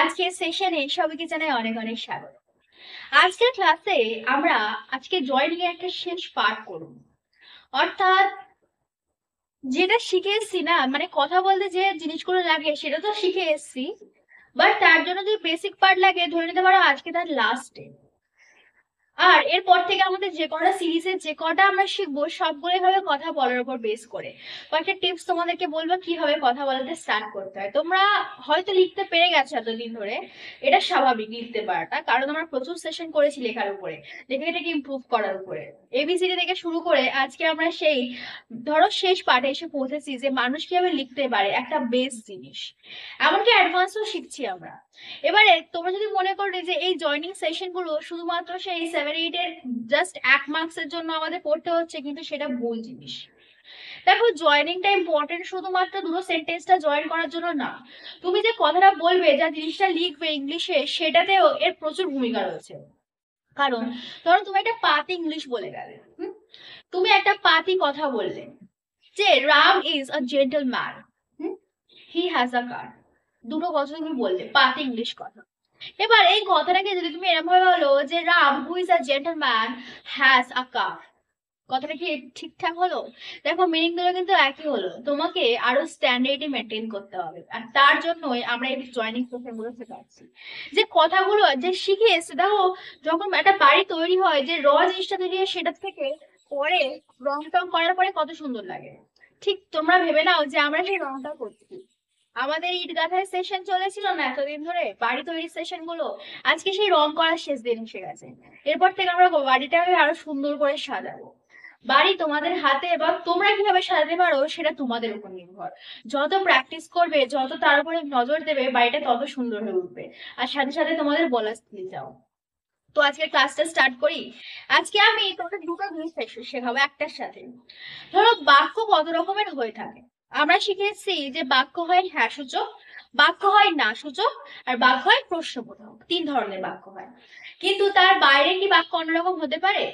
আজকের সেশনে সবাইকে জানাই অনেক অনেক স্বাগত। আজকের ক্লাসে আমরা আজকে জয়েনিং এর একটা শেষ পার্ট করব। অর্থাৎ যেটা শিখে এসছি না, মানে কথা বলতে যে জিনিসগুলো লাগে সেটা তো শিখে এসছি, বাট তার জন্য যে বেসিক পার্ট লাগে ধরে নিতে পারো আজকে তার লাস্ট ডে। আর এরপর থেকে আমাদের যে কটা সিরিজের যে কটা আমরা শিখবো সবগুলোই হবে কথা বলার উপর বেস করে। কয়েকটা টিপস তোমাদেরকে বলবো কিভাবে কথা বলাতে স্টার্ট করতে হয়। তোমরা হয়তো লিখতে পেরে গেছো এতদিন ধরে, এটা স্বাভাবিক লিখতে পারাটা, কারণ আমরা প্রচুর সেশন করেছি লেখার উপরে, লেখাটাকে ইমপ্রুভ করার উপরে। এবিসিডি থেকে শুরু করে আজকে আমরা সেই ধরো শেষ পার্টে এসে পৌঁছেছি যে মানুষ কিভাবে লিখতে পারে, একটা বেস জিনিস। এমনকি অ্যাডভান্সও শিখছি আমরা। এবারে তোমরা যদি মনে করো যে এই জয়নিং সেশন গুলো শুধুমাত্র সেই 7-8 এর জাস্ট 1 মার্কস এর জন্য আমাদের পড়তে হচ্ছে, কিন্তু সেটা ভুল জিনিস। দেখো, জয়নিংটা ইম্পর্টেন্ট শুধুমাত্র দুটো সেন্টেন্সটা জয়েন করার জন্য না, তুমি যে কথাটা বলবে, যা জিনিসটা লিখবে ইংলিশে, সেটাতেও এর প্রচুর ভূমিকা রয়েছে। কারণ ধরো তুমি একটা পাতি ইংলিশ বলে গেলে, তুমি একটা পাতি কথা বললে যে Ram is a gentleman, he has a car. দুটো কথা তুমি বললে, পাতি ইংলিশ কথা। এবার এই কথাটাকে যদি তুমি এরকম ভাবে বলো যে Ram who is a gentleman has a car, কথাটা কি ঠিকঠাক হলো? দেখো, মিনিং গুলো কিন্তু একই হলো, তোমাকে আরো স্ট্যান্ডার্ডই মেনটেন করতে হবে। আর তার জন্যই আমরা এই জয়েনিং প্রসেস গুলো শেখাচ্ছি, যে কথাগুলো যে শিখে এসছে। দেখো, যখন একটা বাড়ি তৈরি হয়, যে জিনিসটা তৈরি হয় সেটা থেকে পরে রং টং করার পরে কত সুন্দর লাগে। ঠিক তোমরা ভেবে নাও যে আমরা সেই রংটা করছি। আমাদের ইট গাঁথার সেশন চলেছিল না এতদিন ধরে, বাড়ি তৈরির সেশন গুলো, আজকে সেই রং করার শেষ দিন এসে গেছে। এরপর থেকে আমরা বাড়িটাকে আরো সুন্দর করে সাজাবো। বাড়ি তোমাদের হাতে, বা তোমরা কিভাবে সাজাতে পারো সেটা তোমাদের উপর নির্ভর। যত প্র্যাকটিস করবে, যত তার উপরে নজর দেবে, বাড়িটা তত সুন্দর হয়ে উঠবে। আর সাথে সাথে তোমাদের বলা স্কিল যাও। তো আজকে ক্লাসটা স্টার্ট করি। আজকে আমি তোমাকে দুটো জিনিস শেখাবো একটার সাথে। ধরো, বাক্য কত রকমের হয়ে থাকে। আমরা শিখেছি যে বাক্য হয় হ্যাঁ সূচক, বাক্য হয় না সূচক, আর বাক্য হয় প্রশ্নবোধক। 3 ধরনের বাক্য হয়। কিন্তু তার বাইরে কি বাক্য অন্যরকম হতে পারে?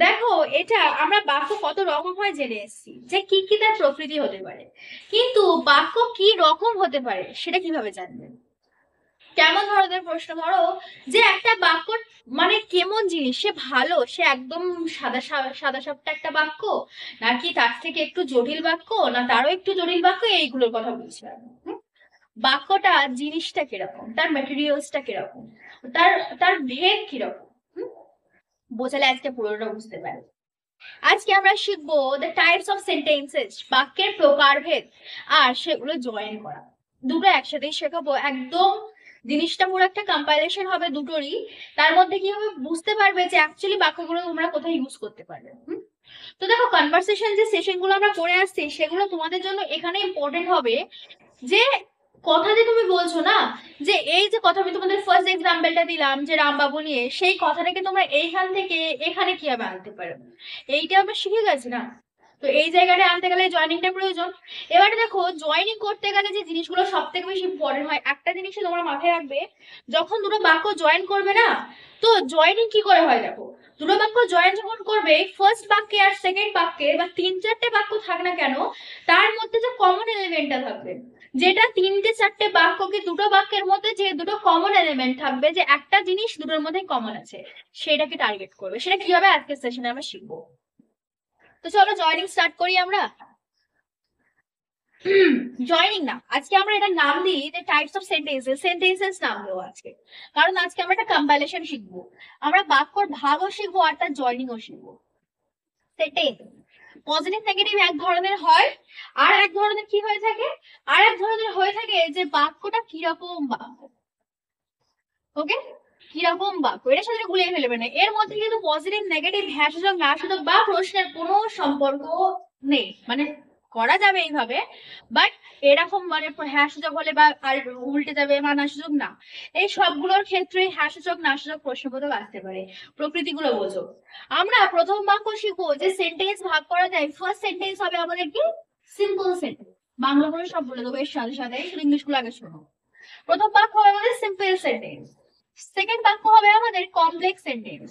দেখো, এটা আমরা বাক্য কত রকম হয় জেনে এসেছি, যে কি কি তার প্রকৃতি হতে পারে। কিন্তু বাক্য কি রকম হতে পারে সেটা কিভাবে জানবেন? কেমন ধরনের প্রশ্ন, ধরো যে একটা বাক্য মানে কেমন জিনিস, সে ভালো, সে একদম সাদা সাদা সাপটা একটা বাক্য, নাকি তার থেকে একটু জটিল বাক্য, না তারও একটু জটিল বাক্য, এইগুলোর কথা বলছি আমি। বাক্যটা জিনিসটা কিরকম, তার ম্যাটেরিয়ালসটা কিরকম, তার তার ভেদ কিরকম, বোঝালে আজকে পুরোটা বুঝতে পারবে। আজকে আমরা শিখবো দ্য টাইপস অফ সেন্টেন্সেস, বাক্যের প্রকারভেদ, আর সেগুলো জয়েন করা। দুটো একসাথেই শেখাবো একদম। জিনিসটা পুরো একটা কম্পাইলেশন হবে দুটোরই। তার মধ্যে কি হবে বুঝতে পারবে যে অ্যাকচুয়ালি বাক্যগুলো তোমরা কোথায় ইউজ করতে পারবে। তো দেখো, কনভারসেশন যে সেশন গুলো আমরা করে আসছি সেগুলো তোমাদের জন্য এখানে ইম্পর্টেন্ট হবে। যে কথা যে তুমি বলছো না, যে এই যে কথা আমি তোমাদের ফার্স্ট এক্সাম্পলটা দিলাম যে রামবাবু নিয়ে, সেই কথাটাকে তোমরা এইখান থেকে এখানে কিভাবে আনতে পারো, এইটা আমরা শিখে গেছি না। তো এই জায়গাটা আনতে গেলে জয়েনিংটা প্রয়োজন। এবারে দেখো, জয়েনিং করতে গেলে যে জিনিসগুলো সব থেকে বেশি ইম্পর্টেন্ট হয়, একটা জিনিসই তোমরা মাথায় রাখবে। যখন দুটো বাক্য জয়েন করবে না, তো জয়েনিং কি করে হয় দেখো, দুটো বাক্য জয়েন যখন করবে, ফার্স্ট বাক্যে আর সেকেন্ড বাক্যে বা 3-4টে বাক্য থাক না কেন, তার মধ্যে যে কমন এলিমেন্টটা থাকবে, যেটা 3-4টে বাক্যকে দুটো বাক্যের মধ্যে যে দুটো কমন এলিমেন্ট থাকবে, যে একটা জিনিস দুটোর মধ্যে কমন আছে, সেটাকে টার্গেট করবে। সেটা কিভাবে আজকের সেশনে আমরা শিখবো। তো চলো জয়েনিং স্টার্ট করি আমরা। জয়েনিং না, আজকে আমরা এটা নাম দিই যে টাইপস অফ সেন্টেন্সেস, সেন্টেন্সেস নাম দেবো আজকে। কারণ আজকে আমরা একটা কম্পাইলেশন শিখবো, আমরা বাক্যর ভাগও শিখবো আর তার জয়েনিংও শিখবো। সেন্টেন্স পজিটিভ নেগেটিভ এক ধরনের হয়, আর এক ধরনের কি হয়ে থাকে, আর এক ধরনের হয়ে থাকে যে বাক্যটা কিরকম বাক্য। ওকে, কিরকম বাক্য, এটার সাথে গুলিয়ে ফেলবে না। এর মধ্যে কিন্তু পজিটিভ নেগেটিভ হ্যাঁ সূচক না সূচক বা প্রশ্নের কোনো সম্পর্ক নেই, মানে করা যাবে এইভাবে, বাট এরকম মানে হ্যাঁ সূচক হলে বা আর উল্টে যাবে বা না সূচক না, এই সবগুলোর ক্ষেত্রে হ্যাঁ সূচক না সূচক প্রশ্নবোধক আসতে পারে। প্রকৃতিগুলো বোঝো। আমরা প্রথম বাক্য শিখবো যে সেন্টেন্স ভাগ করা যায়। ফার্স্ট সেন্টেন্স হবে আমাদের কি, সিম্পল সেন্টেন্স। বাংলাগুলো সব বলে দেবো এর সাথে সাথে, শুধু ইংলিশগুলো আগে শোনো। প্রথম বাক্য হবে আমাদের সিম্পল সেন্টেন্স, সেকেন্ড বাক্য হবে আমাদের কমপ্লেক্স সেন্টেন্স,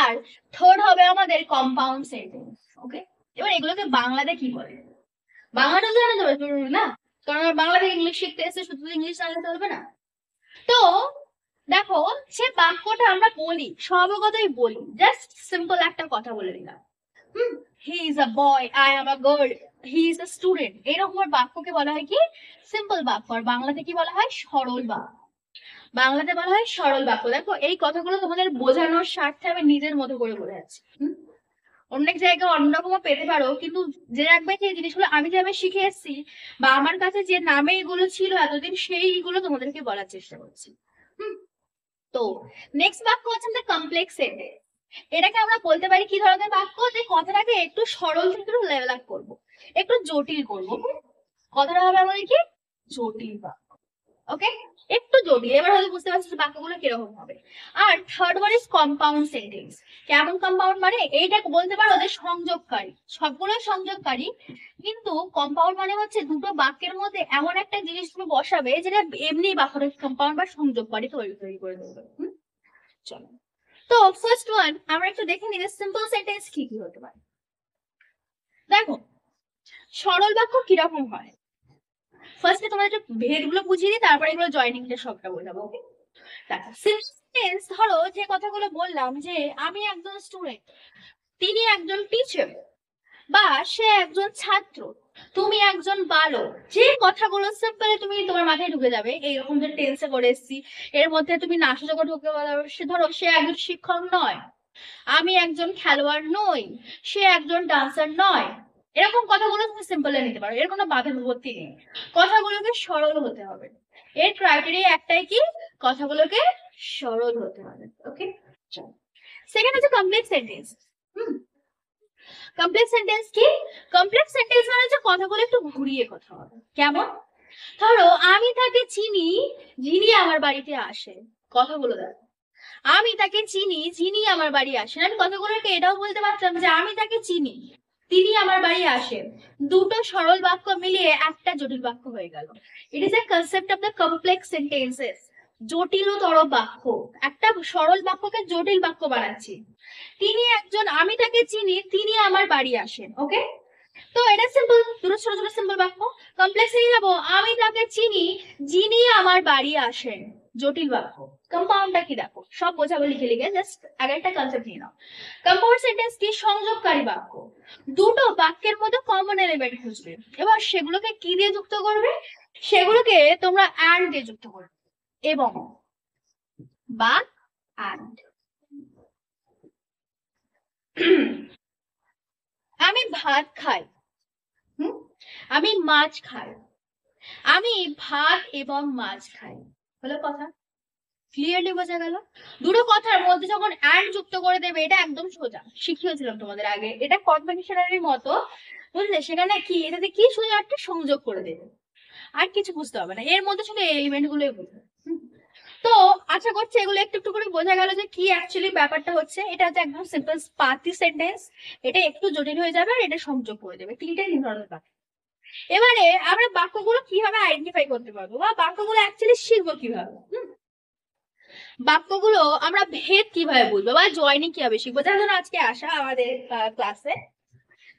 আর থার্ড হবে আমাদের কম্পাউন্ড সেন্টেন্স। ওকে, এবার এগুলোকে বাংলাতে কি বলে, বাংলাটা জানা যাবে জরুরি না, কারণ আমরা বাংলা থেকে ইংলিশ শিখতে এসে শুধু ইংলিশ জানলে চলবে না। তো দেখো, যে বাক্যটা আমরা বলি স্বভাবগতই বলি, জাস্ট সিম্পল একটা কথা বলে দিলাম, he is a boy, I am a girl, he is a student, এরকম বাক্যকে বলা হয় কি সিম্পল বাক্য। আর বাংলাতে কি বলা হয়? সরল বাক্য। বাংলাতে বলা হয় সরল বাক্য। দেখো এই কথাগুলো তোমাদের বোঝানোর স্বার্থে আমি নিজের মতো করে বোঝাচ্ছি। অনেক জায়গায় অন্যরকম পেতে পারো, কিন্তু যে রাখবে যে জিনিসগুলো আমি যেভাবে শিখে এসেছি বা আমার কাছে যে নামে এগুলো ছিল এতদিন, সেইগুলো তোমাদেরকে বলার চেষ্টা করছি। তো নেক্সট বাক্য হচ্ছে আমাদের কমপ্লেক্স সেন্টেন্স। এটাকে আমরা বলতে পারি কি ধরনের বাক্য, যে কথাটাকে একটু সরল থেকে একটু লেভেল আপ করবো, একটু জটিল করবো। কথাটা হবে আমাদের কি জটিল বাক্য। ওকে, একটু জটিল। এবার হয়তো বুঝতে পারছি বাক্যগুলো কিরকম হবে। আর third one is compound sentence. কেমন কম্পাউন্ড? মানে এইটা বলতে পারো যে সংযোগকারী, সবগুলো সংযোগকারী, কিন্তু কম্পাউন্ড মানে হচ্ছে দুটো বাক্যের মধ্যে এমন একটা জিনিস তুমি বসাবে যেটা এমনি বাক্যটা কম্পাউন্ড বা সংযোগকারী তৈরি করে দেবে। চলো, তো ফার্স্ট ওয়ান আমরা একটু দেখে নিই যে সিম্পল সেন্টেন্স কি কি হতে পারে। দেখো সরল বাক্য কিরকম হয়, ফার্স্টে তোমাদের একটু ভেদগুলো বুঝিয়ে দিই, তারপরে এগুলো জয়েনিংটা সবটা বোঝাবো। ওকে, দেখো সেন্টেন্স ধরো যে কথাগুলো বললাম, যে আমি একজন স্টুডেন্ট, তিনি একজন টিচার, বা সে একজন ছাত্র, তুমি একজন বালক। যে কথাগুলো সিম্পল তুমি তোমার মাথায় ঢুকে যাবে, এইরকম যে টেন্সে করে এসেছি, এর মধ্যে তুমি নাসযোগ্য ঢুকে যাবে। সে ধরো সে একজন শিক্ষক নয়, আমি একজন খেলোয়াড় নই, সে একজন ডান্সার নয়, এরকম কথাগুলো তুমি সিম্পলে নিতে পারো, এর কোনো বাধা বিপত্তি নেই। কথাগুলোকে সরল হতে হবে, এর ক্রাইটেরিয়া একটাই কি, কথাগুলোকে সরল হতে হবে। ওকে, সেকেন্ড হচ্ছে কমপ্লেক্স সেন্টেন্স। কমপ্লেক্স সেন্টেন্স কি? কমপ্লেক্স সেন্টেন্স মানে হচ্ছে কথাগুলো একটু ঘুরিয়ে কথা হবে। কেমন? ধরো আমি তাকে চিনি, যিনি আমার বাড়িতে আসে। কথাগুলো দেখো, আমি তাকে চিনি যিনি আমার বাড়ি আসেন। আমি কথাগুলোকে এটাও বলতে পারতাম যে আমি তাকে চিনি, তিনি আমার বাড়ি আসেন। দুটো সরল বাক্য মিলিয়ে একটা জটিল বাক্য হয়ে গেল। It is a concept of the complex sentences. জটিলতর বাক্য, একটা সরল বাক্যকে জটিল বাক্য বানাচ্ছি। তিনি একজন, আমি তাকে চিনি, তিনি আমার বাড়ি আসেন। ওকে, তো এটা সিম্পল, দুটো ছোট ছোট সিম্পল বাক্য। কমপ্লেক্সে নিয়ে যাবো, আমি তাকে চিনি যিনি আমার বাড়ি আসেন, জটিল বাক্য। কম্পাউন্ডটা কি দেখো, সব বোঝাবো লিখে লিখে, জাস্ট আগে একটা কনসেপ্ট নিয়ে নাও। কম্পাউন্ড সেন্টেন্স কি? সংযোগকারী বাক্য। দুটো বাক্যের মধ্যে কমন এলিমেন্ট খুঁজবে, এবার সেগুলোকে কি দিয়ে যুক্ত করবে? সেগুলোকে তোমরা অ্যান্ড দিয়ে যুক্ত করবে, এবং বা অ্যান্ড। আমি ভাত খাই, আমি মাছ খাই, আমি ভাত এবং মাছ খাই। হলো কথা, ক্লিয়ারলি বোঝা গেল? দুটো কথার মধ্যে যখন অ্যান্ড যুক্ত করে দেবে, এটা একদম সোজা, শিখিয়েছিলাম তোমাদের আগে, এটা কনভেনশনারির মতো, বুঝলে? সেখানে কি এটাতে কি সোজা একটা সংযোগ করে দেবে, আর কিছু বুঝতে হবে না, এর মধ্যে শুধু এলিমেন্ট গুলোই বুঝবে। তো আশা করছি এগুলো একটু একটু করে বোঝা গেল যে কি অ্যাকচুয়ালি ব্যাপারটা হচ্ছে। এটা হচ্ছে একদম সিম্পল পাতি সেন্টেন্স, এটা একটু জটিল হয়ে যাবে আর এটা সংযোগ করে দেবে, তিনটে তিন ধরনের বাক্য। এবারে আমরা বাক্যগুলো কিভাবে আইডেন্টিফাই করতে পারবো, বা বাক্যগুলো অ্যাকচুয়ালি শিখবো কিভাবে, বাক্যগুলো আমরা ভেদ কিভাবে বুঝবো, বা জয়েনিং কিভাবে শিখবো, যার জন্য আজকে আসা আমাদের ক্লাসে।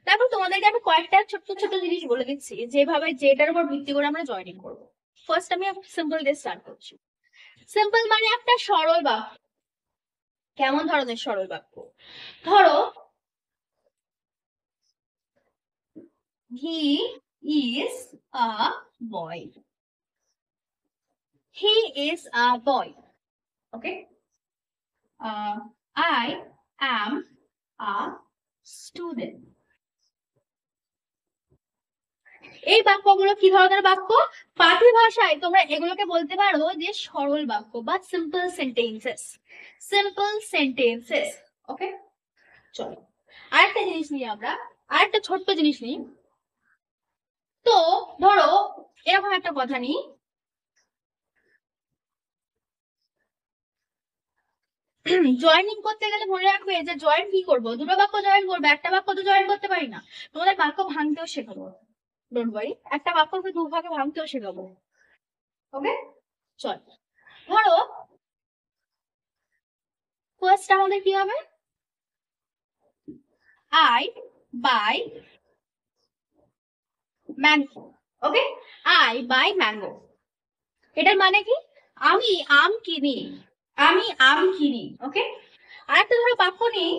তারপর তোমাদেরকে আমি কয়েকটা ছোট্ট ছোট্ট জিনিস বলে দিচ্ছি, যেভাবে যেটার উপর ভিত্তি করে আমরা জয়েনিং করবো। ফার্স্ট আমি সিম্পল দিয়ে স্টার্ট করছি। সিম্পল মানে একটা সরল বাক্য। কেমন ধরনের সরল বাক্য? ধরো he is a boy, he is a boy. Okay, I am a student. এই বাক্যগুলো কি ধরনের বাক্য? পাতি ভাষায় তোমরা এগুলোকে বলতে পারো যে সরল বাক্য বা simple sentences. Simple sentences. Okay, চলো আরেকটা জিনিস নিই আমরা, আরেকটা ছোট্ট জিনিস নিই। তো ধরো এরকম একটা কথা নিই, জয়েনিং করতে গেলে মনে রাখবে যে জয়েন কি করবো, দুটো বাক্য জয়েন করবে, একটা বাক্য তো জয়েন করতে পারি না। তোমাদের বাক্য ভাঙতেও শেখাবো, ডোন্ট ওয়ারি, একটা বাক্যকে দুভাগে ভাঙতেও শেখাবো। ওকে, চল ধরো ফার্স্ট আমাদের কি হবে, I buy mango. Okay, I buy mango, এটার মানে কি? আমি আম কিনি, আমি আম কিনি। ওকে, আরেকটা ধরো বাক্য নিই,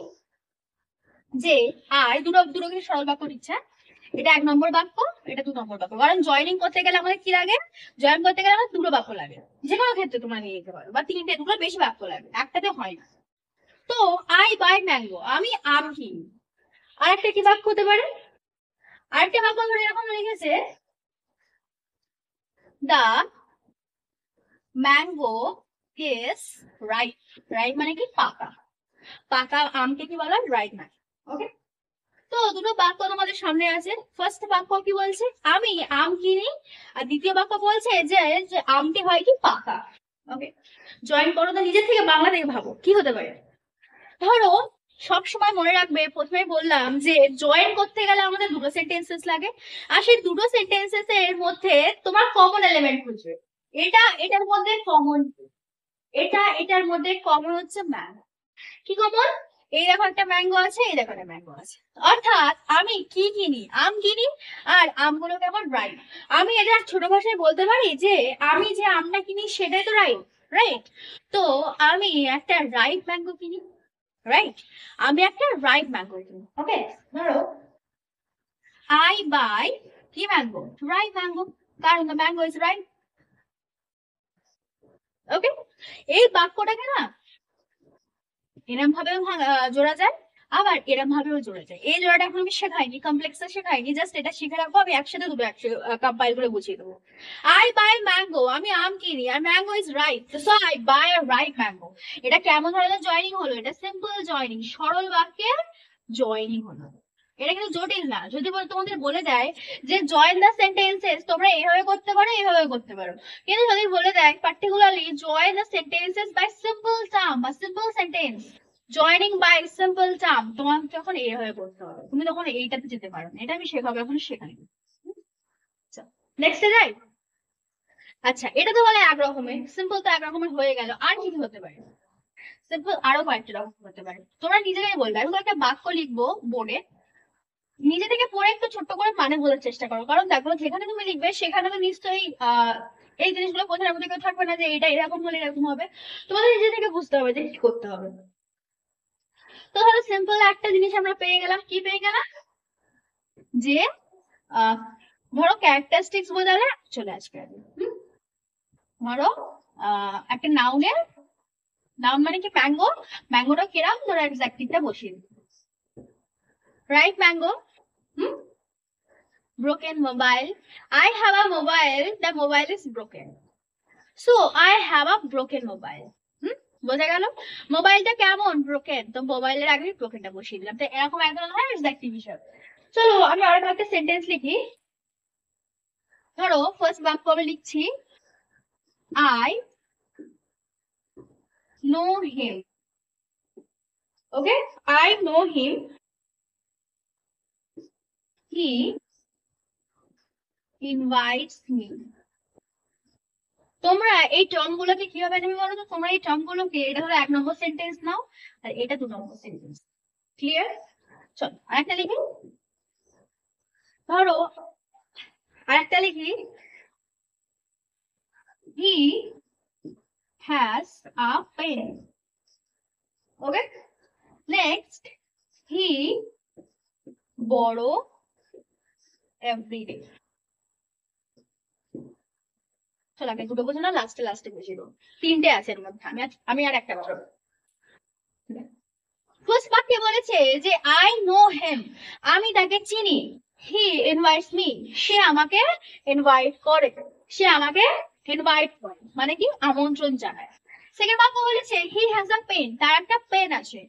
যে আর দুটো দুটো কিছু সরল বাক্য নিচ্ছে। এটা 1 নম্বর বাক্য, এটা 2 নম্বর বাক্য। কারণ জয়েনিং করতে গেলে আমাদের কি লাগে, জয়েন করতে গেলে আমাদের দুটো বাক্য লাগে। যে কোনো ক্ষেত্রে তোমরা নিয়ে নিতে পারো, বা তিনটে, দুটোর বেশি বাক্য লাগে, একটাতে হয় না। তো আই বাই ম্যাঙ্গো, আমি আম কিনি। আরেকটা কি বাক্য হতে পারে, আরেকটা বাক্য ধরে এরকম লিখেছে, দা ম্যাঙ্গো ইজ রাইট। রাইট মানে কি, পাকা। পাকা আমকে কি বলা হয়, রাইট মানে। ওকে, তো দুটো বাক্য তোমাদের সামনে আছে। ফার্স্ট বাক্য কি বলছে, আমি আম কিনি। আর দ্বিতীয় বাক্য বলছে যে যে আমটি হয় কি, পাকা। ওকে, জয়েন করো তো নিজের থেকে, বাংলা থেকে ভাবো কি হতে পারে। ধরো, সব সময় মনে রাখবে, প্রথমে বললাম যে জয়েন করতে গেলে আমাদের দুটো সেন্টেন্সেস লাগে। আর সেই দুটো সেন্টেন্সেস এর মধ্যে তোমার কমন এলিমেন্ট খুঁজবে। এটা এটার মধ্যে কমন, এটা এটার মধ্যে কমন হচ্ছে ম্যাঙ্গো। কি কমন, এই দেখো একটা ম্যাঙ্গো আছে, এই দেখো একটা ম্যাঙ্গো আছে। অর্থাৎ আমি কি কিনি, আম কিনি। আর আমগুলো কেমন, রাইট। আমি এটা ছোট ভাষায় বলতে পারি যে আমি যে আমটা কিনি সেটাই তো রাইট। রাইট, তো আমি একটা রাইট ম্যাঙ্গো কিনি। রাইট, আমি একটা রাইট ম্যাঙ্গো কিনি। ওকে, ধরো আই বাই কি ম্যাঙ্গো, রাইট ম্যাঙ্গো, কারণ দ্য ম্যাঙ্গো ইজ রাইট। ওকে, এই বাক্যটাকে না এরম ভাবেও জোড়া যায়, আবার এরম ভাবেও জোড়া যায়। এই জোড়াটা এখন আমি শেখাইনি, কমপ্লেক্সে শেখাইনি, জাস্ট এটা শিখে রাখবো। আমি একসাথে দুটো কম্পাইল করে বুঝিয়ে দেবো। আই বাই ম্যাঙ্গো, আমি আম কিনি, আর mango is right, so I buy a right mango. এটা কেমন ধরনের জয়নিং হলো, এটা সিম্পল জয়নিং, সরল বাক্যের জয়নিং হলো। এটা কিন্তু জটিল না। যদি তোমাদের বলে দেয় যে জয়েন দ্য সেন্টেন্সেস, তোমরা এইভাবে করতে পারো, এইভাবে করতে পারো। কিন্তু যদি বলে দেয় particularly join the sentences by simple term বা simple sentence, joining by simple term, তোমার তখন এইভাবে করতে হবে। তুমি তখন এইটাতে যেতে পারো না। এটা আমি শেখাবো, এখন শেখাই। নেক্সটে যাই। আচ্ছা, এটা তো বলে এক রকমের, সিম্পল তো এক রকমের হয়ে গেল। আর কি হতে পারে, সিম্পল আরো কয়েকটা রকম হতে পারে। তোমরা নিজেরাই বলবে। আমি একটা বাক্য লিখবো বোর্ডে, নিজে থেকে পড়ে একটু ছোট্ট করে মানে বোঝার চেষ্টা করো। কারণ দেখো, যেখানে তুমি লিখবে সেখানে তো নিশ্চয়ই এই জিনিসগুলো বোঝার মধ্যে কেউ থাকবে না যে এটা এরকম হলে এরকম হবে। তোমাদের নিজে থেকে বুঝতে হবে যে কি করতে হবে। তো ধরো সিম্পল একটা জিনিস আমরা পেয়ে গেলাম, কি পেয়ে গেলাম, যে আহ ধরো ক্যারেক্টারিস্টিক্স বোঝালে চলে আসবে। ধরো একটা নাউনের, নাউন মানে কি, ম্যাঙ্গো। ম্যাঙ্গোটা কিরাম, ধরো এক্সাক্টলিটা বসিয়ে দিই। Right mango, broken mobile. I have a mobile, the mobile is broken. So I have a broken mobile. বোঝা গেল, মোবাইলটা কেমন, ব্রোকেন, তো মোবাইলের আগে ব্রোকেনটা বসিয়ে দিলাম। তো এরকম এক ধরনের এক্সাক্টলি বিষয়। চলো আমি আরো একটা সেন্টেন্স লিখি। ধরো ফার্স্ট বাক্য আমি লিখছি, I know him. Okay, I know him, he invites me. তোমরা এই টার্ম গুলোকে কিভাবে নেবে বলো তো। তোমরা এই টার্ম গুলোকে, এটা হলো 1 নম্বর সেন্টেন্স নাও, আর এটা 2 নম্বর সেন্টেন্স। ক্লিয়ার, চলো আরেকটা লিখি। ধরো আরেকটা লিখি, he has a pen. Okay, next, he বড় এভরিডে। চলো আগে দুটো বোঝো না, লাস্টে লাস্টে বুঝিয়ে দেবো। তিনটে আছে এর মধ্যে, আমি আর একটা বলবো। ফার্স্ট বাক্যে বলেছে যে আই নো হিম, আমি তাকে চিনি। হি ইনভাইটস মি, সে আমাকে ইনভাইট করে, সে আমাকে ইনভাইট করে মানে কি, আমন্ত্রণ জানায়। সেকেন্ড বাক্য বলেছে হি হ্যাজ আ পেন, তার একটা পেন আছে।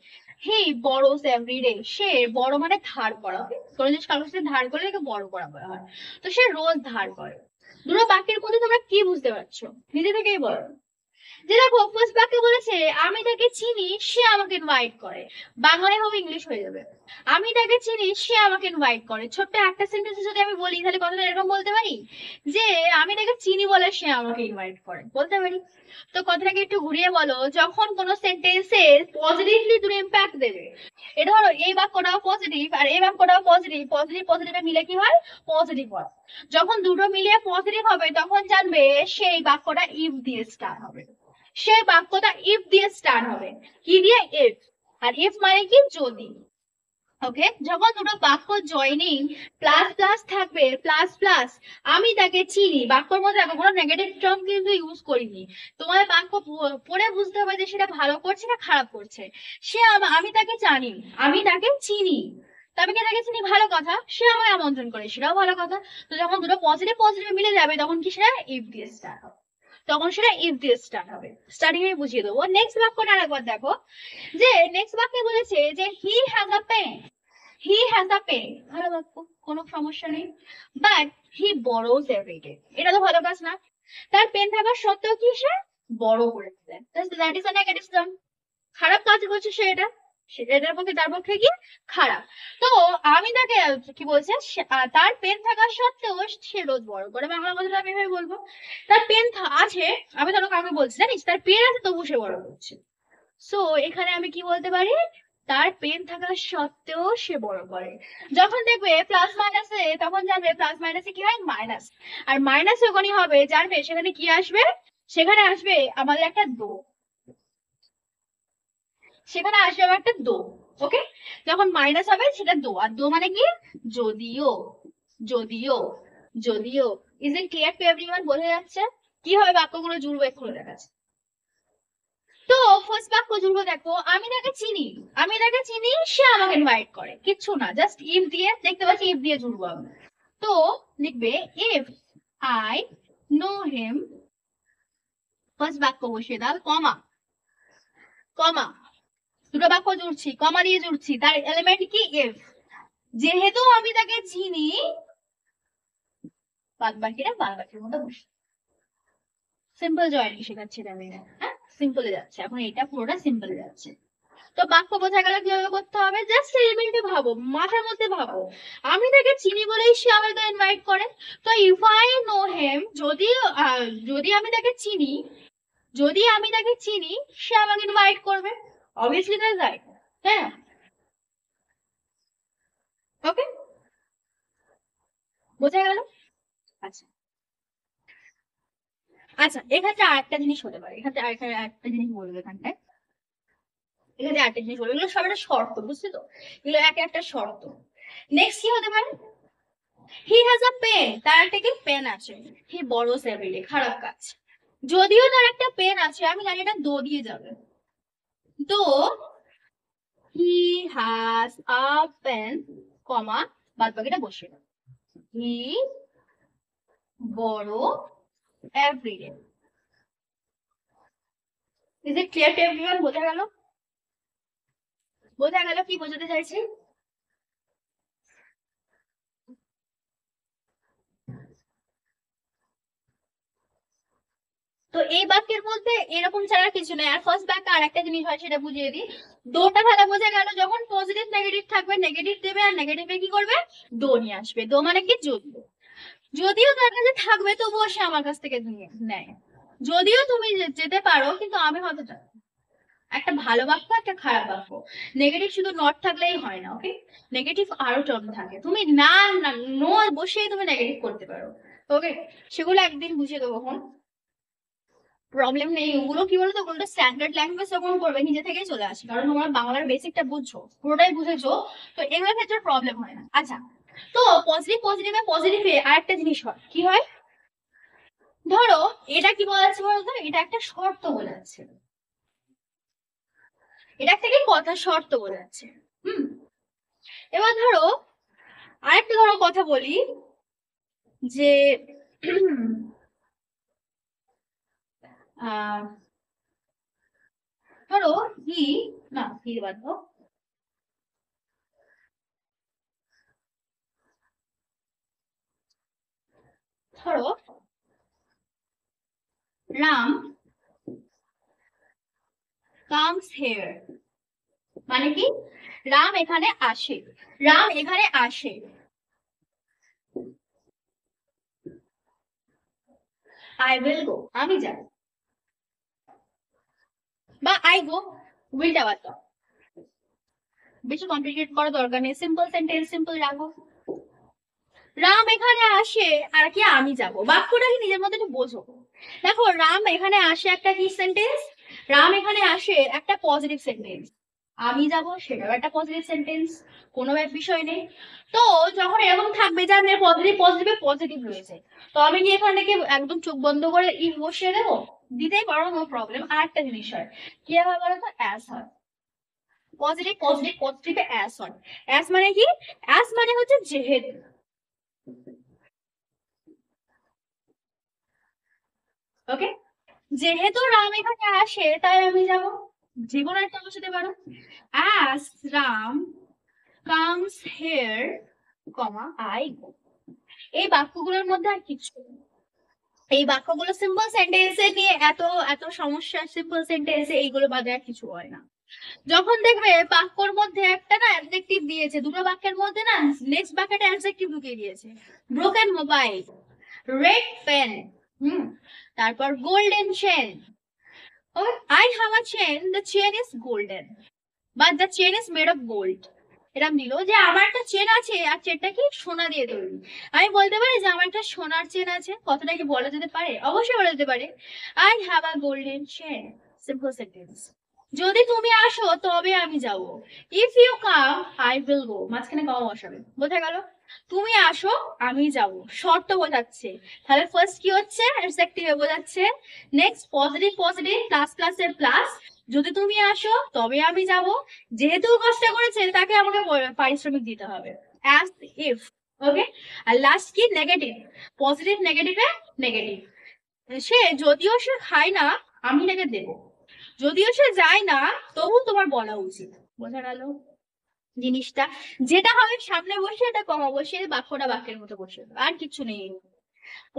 হি বড়োস এভরিডে, সে বড় মানে ধার করা হয়। কোনো জিনিস কারোর সাথে ধার করলে তাকে বড় করা বলা হয়। তো সে রোজ ধার করে। দুটো বাক্যের মধ্যে তোমরা কি বুঝতে পারছো, নিজে থেকেই বলো। যে দেখো ফার্স্ট বাক্যে বলেছে আমি তাকে চিনি সে আমাকে ইনভাইট করে, বাংলায় হবে ইংলিশ হয়ে যাবে। আমি তাকে চিনি সে আমাকে ইনভাইট করে, ছোট্ট একটা সেন্টেন্সে যদি আমি বলি তাহলে কথাটা এরকম বলতে পারি যে আমি তাকে চিনি বলে সে আমাকে ইনভাইট করে, বলতে পারি। তো কথাটাকে একটু ঘুরিয়ে বলো, যখন কোনো সেন্টেন্সে পজিটিভলি তুমি ইম্প্যাক্ট দেবে, এটা ধরো এই বাক্যটাও পজিটিভ আর এই বাক্যটাও পজিটিভ, পজিটিভ পজিটিভে মিলে কি হয়, পজিটিভ হয়। যখন দুটো মিলিয়ে পজিটিভ হবে তখন জানবে সেই বাক্যটা ইফ দিয়ে স্টার্ট হবে, সেই বাক্যটা ইফ দিয়ে স্টার্ট হবে, কি দিয়ে, ইফ। আর ইফ মানে কি, যদি। ওকে, যখন দুটো বাক্য জয়নিং প্লাস প্লাস থাকবে, প্লাস প্লাস, আমি তাকে চিনি, বাক্যর মধ্যে এখন কোনো নেগেটিভ টার্ম কিন্তু ইউজ করিনি। তোমার বাক্য পড়ে বুঝতে হবে যে সেটা ভালো করছে না খারাপ করছে। সে আমি তাকে জানি, আমি তাকে চিনি, তবে কি তাকে চিনি ভালো কথা, সে আমায় আমন্ত্রণ করে সেটাও ভালো কথা। তো যখন দুটো পজিটিভ পজিটিভ মিলে যাবে তখন কি সেটা ইফ দিয়ে স্টার্ট হবে, তখন সেটা ইফ দিয়ে স্টার্ট হবে। স্টার্টিং এ বুঝিয়ে দেবো। নেক্সট বাক্যটা আরেকবার দেখো, যে নেক্সট বাক্যে বলেছে যে he has a pen, he has a pen, ভালো বাক্য, কোনো সমস্যা নেই। বাট হি বড়োজ এভরিডে, এটা তো ভালো কাজ না। তার পেন থাকা সত্ত্বেও কি সে বড় করে দিলেন, that is a negative term, খারাপ কাজ করছে সে, এটা এটার পক্ষে তার পক্ষে কি খারাপ। তো আমি তাকে কি বলছে, তার পেন থাকা সত্ত্বেও সে রোজ বড় করে, বাংলা কথাটা আমি এভাবে বলবো, তার পেন আছে, আমি ধরো কাউকে বলছি জানিস তার পেন আছে তবু সে বড় করছে। সো এখানে আমি কি বলতে পারি, তার পেন থাকা সত্ত্বেও সে বড় করে। যখন দেখবে প্লাস মাইনাসে তখন জানবে প্লাস মাইনাসে কি হয়, মাইনাস। আর মাইনাস যখনই হবে জানবে সেখানে কি আসবে, সেখানে আসবে আমাদের একটা দো, সেখানে আসবে আমার একটা দো। ওকে, যখন মাইনাস হবে সেটা দো, আর দো মানে কি, যদিও, যদিও, যদিও। Is it clear to everyone, বোঝা যাচ্ছে কিভাবে বাক্যগুলো জুড়বো এক্ষুনি দেখাচ্ছে। তো ফার্স্ট বাক্য জুড়বো, দেখো আমি তাকে চিনি, আমি তাকে চিনি সে আমাকে ইনভাইট করে, কিচ্ছু না, জাস্ট ইফ দিয়ে, দেখতে পাচ্ছি ইফ দিয়ে জুড়বো আমি। তো লিখবে if I know him, first বাক্য বসিয়ে দাও, কমা, কমা, দুটো বাক্য জুড়ছি, কমা দিয়ে জুড়ছি, তার এলিমেন্ট কি, ইফ। যেহেতু আমি তাকে চিনি, বাদ বাকিটা বাদ বাকির মতো বসে, সিম্পল জয়েন্ট শেখাচ্ছি আমি, হ্যাঁ সিম্পলে যাচ্ছে এখন, এটা পুরোটা সিম্পলে যাচ্ছে। তো বাক্য বোঝা গেল কিভাবে করতে হবে, জাস্ট এলিমেন্টে ভাবো, মাথার মধ্যে ভাবো, আমি তাকে চিনি বলেই সে আমাকে ইনভাইট করে। তো ইফ আই নো হিম, যদি যদি আমি তাকে চিনি, যদি আমি তাকে চিনি সে আমাকে ইনভাইট করবে, অবভিয়াসলি দ্যাটস রাইট, হ্যাঁ। ওকে, বোঝা গেল। আচ্ছা, আচ্ছা এখানে আরেকটা জিনিস হতে পারে, এখানে আরেকটা জিনিস বলবো, এখানটায় এখানে আরেকটা জিনিস বলবো, এগুলো সব একটা শর্ত, বুঝছো তো, এগুলো এক একটা শর্ত। নেক্সট কি হতে পারে, হি হ্যাজ আ পেন, তার একটা কি পেন আছে, হি বড়োস এভরিডে, খারাপ কাজ। যদিও তার একটা পেন আছে, আমি জানি এটা দো দিয়ে যাবে, তো হি হ্যাজ আ পেন, কমা, বাদ বাকিটা বসিয়ে দাও, হি বড় everyday. Is it clear to everyone, বোঝা গেল, বোঝা গেল কি বোঝাতে চাইছি। তো এই বাক্যের মধ্যে এরকম ছাড়া কিছু নেই। আর ফার্স্ট বাক্যে আর একটা জিনিস হয় সেটা বুঝিয়ে দিই, দোটা খেলা বোঝা গেল, যখন পজিটিভ নেগেটিভ থাকবে নেগেটিভ দেবে, আর নেগেটিভে কি করবে, দো নিয়ে আসবে, দো মানে কি, যদিও, যদিও তার কাছে থাকবে তবুও সে আমার কাছ থেকে নিয়ে নেয়, যদিও তুমি যেতে পারো কিন্তু আমি হয়তো যাবো। একটা ভালো বাক্য একটা খারাপ বাক্য, নেগেটিভ শুধু নট থাকলেই হয় না, ওকে, নেগেটিভ আরো টার্ম থাকে, তুমি না, নো বসেই তুমি নেগেটিভ করতে পারো। ওকে, সেগুলো একদিন বুঝিয়ে দেবো, প্রবলেম নেই। ওগুলো কি বলতো, ওগুলো স্ট্যান্ডার্ড ল্যাঙ্গুয়েজ যখন করবে নিজে থেকেই চলে আসে, কারণ তোমরা বাংলার বেসিকটা বুঝছো, পুরোটাই বুঝেছো, তো এগুলোর ক্ষেত্রে প্রবলেম হয় না। আচ্ছা, তো পজিটিভে আরেকটা জিনিস হয়, কি হয়, ধরো এটা কি বলা যাচ্ছে বলতো, এটা একটা শর্ত বলা যাচ্ছে, এটা একটা কি কথা, শর্ত বলা যাচ্ছে। হুম, এবার ধরো আরেকটা ধরো কথা বলি, যে আহ ধরো হি, না হি বাদ দাও। ধরো রাম কামস হেয়ার মানে কি রাম এখানে আসে, রাম এখানে আসে। আই উইল গো আমি যাই, বা আই গো, উইলটা বাদ দাও, বেশি কমপ্লিকেট করার দরকার নেই, সিম্পল সেন্টেন্স সিম্পল রাখো। রাম এখানে আসে আর কি আমি যাব, বাক্যটা কি নিজের মধ্যে একটু বোঝো। দেখো রাম এখানে আসে একটা কি সেন্টেন্স, রাম এখানে আসে একটা পজিটিভ সেন্টেন্স, আমি যাব সেটাও একটা পজিটিভ সেন্টেন্স, কোনো বিষয় নেই। তো যখন এরকম থাকবে যে আমি পজিটিভ পজিটিভে পজিটিভ রয়েছে, তো আমি কি এখান থেকে একদম চোখ বন্ধ করে ইফ বসিয়ে দেবো? দিতেই পারো, নো প্রবলেম। আর একটা জিনিস হয় কি হয় বলো তো, অ্যাস হয়, পজিটিভ পজিটিভ পজিটিভে অ্যাস হয়। অ্যাস মানে কি, অ্যাস মানে হচ্ছে যেহেতু, ওকে, যেহেতু রাম এখানে আসে তাই আমি যাব, যে কোনো একটা বসাতে পারো। As Ram comes hair comma I go. এই বাক্যগুলোর মধ্যে আর কিছু নেই। এই বাক্যগুলো সিম্পল সেন্টেন্সে নিয়ে এত এত সমস্যা, সিম্পল সেন্টেন্সে এইগুলো বাদে আর কিছু হয় না। যখন দেখবে বাক্যর মধ্যে একটা না অ্যাডজেক্টিভ দিয়েছে, দুটো বাক্যের মধ্যে না নেক্সট বাক্যটা অ্যাডজেক্টিভ ঢুকিয়ে দিয়েছে, ব্রোকেন মোবাইল, রেড পেন, তারপর golden chain, I have a chain, the chain is golden, but the chain is made of gold. এরকম দিল যে আমার একটা চেন আছে আর চেনটা কি সোনা দিয়ে তৈরি। আমি বলতে পারি যে আমার একটা সোনার চেন আছে, কতটা কি বলা যেতে পারে? অবশ্যই বলা যেতে পারে। I have a golden chain, simple sentence. যদি তুমি আসো তবে আমি যাব, if you come I will go, মাঝখানে কমা বসাবে, বোঝা গেল? তুমি আসো আমি যাব, শর্ত বোঝাচ্ছে। তাহলে ফার্স্ট কি হচ্ছে, অ্যাডজেক্টিভ বোঝাচ্ছে। নেক্সট পজিটিভ পজিটিভ প্লাস প্লাসের প্লাস, যদি তুমি আসো তবে আমি যাব, যেহেতু কষ্ট করেছে তাকে আমাকে পারিশ্রমিক দিতে হবে, অ্যাজ ইফ। ওকে, আর লাস্ট কি, নেগেটিভ, পজিটিভ নেগেটিভে নেগেটিভ। সে যদিও সে খায় না আমি তাকে দেবো, যদিও সে যায় না তবু তোমার বলা উচিত। বোঝা গেল জিনিসটা? যেটা হবে সামনে বসে এটা কমা বসিয়ে বাক্যটা বাক্যের মতো বসে, আর কিছু নেই।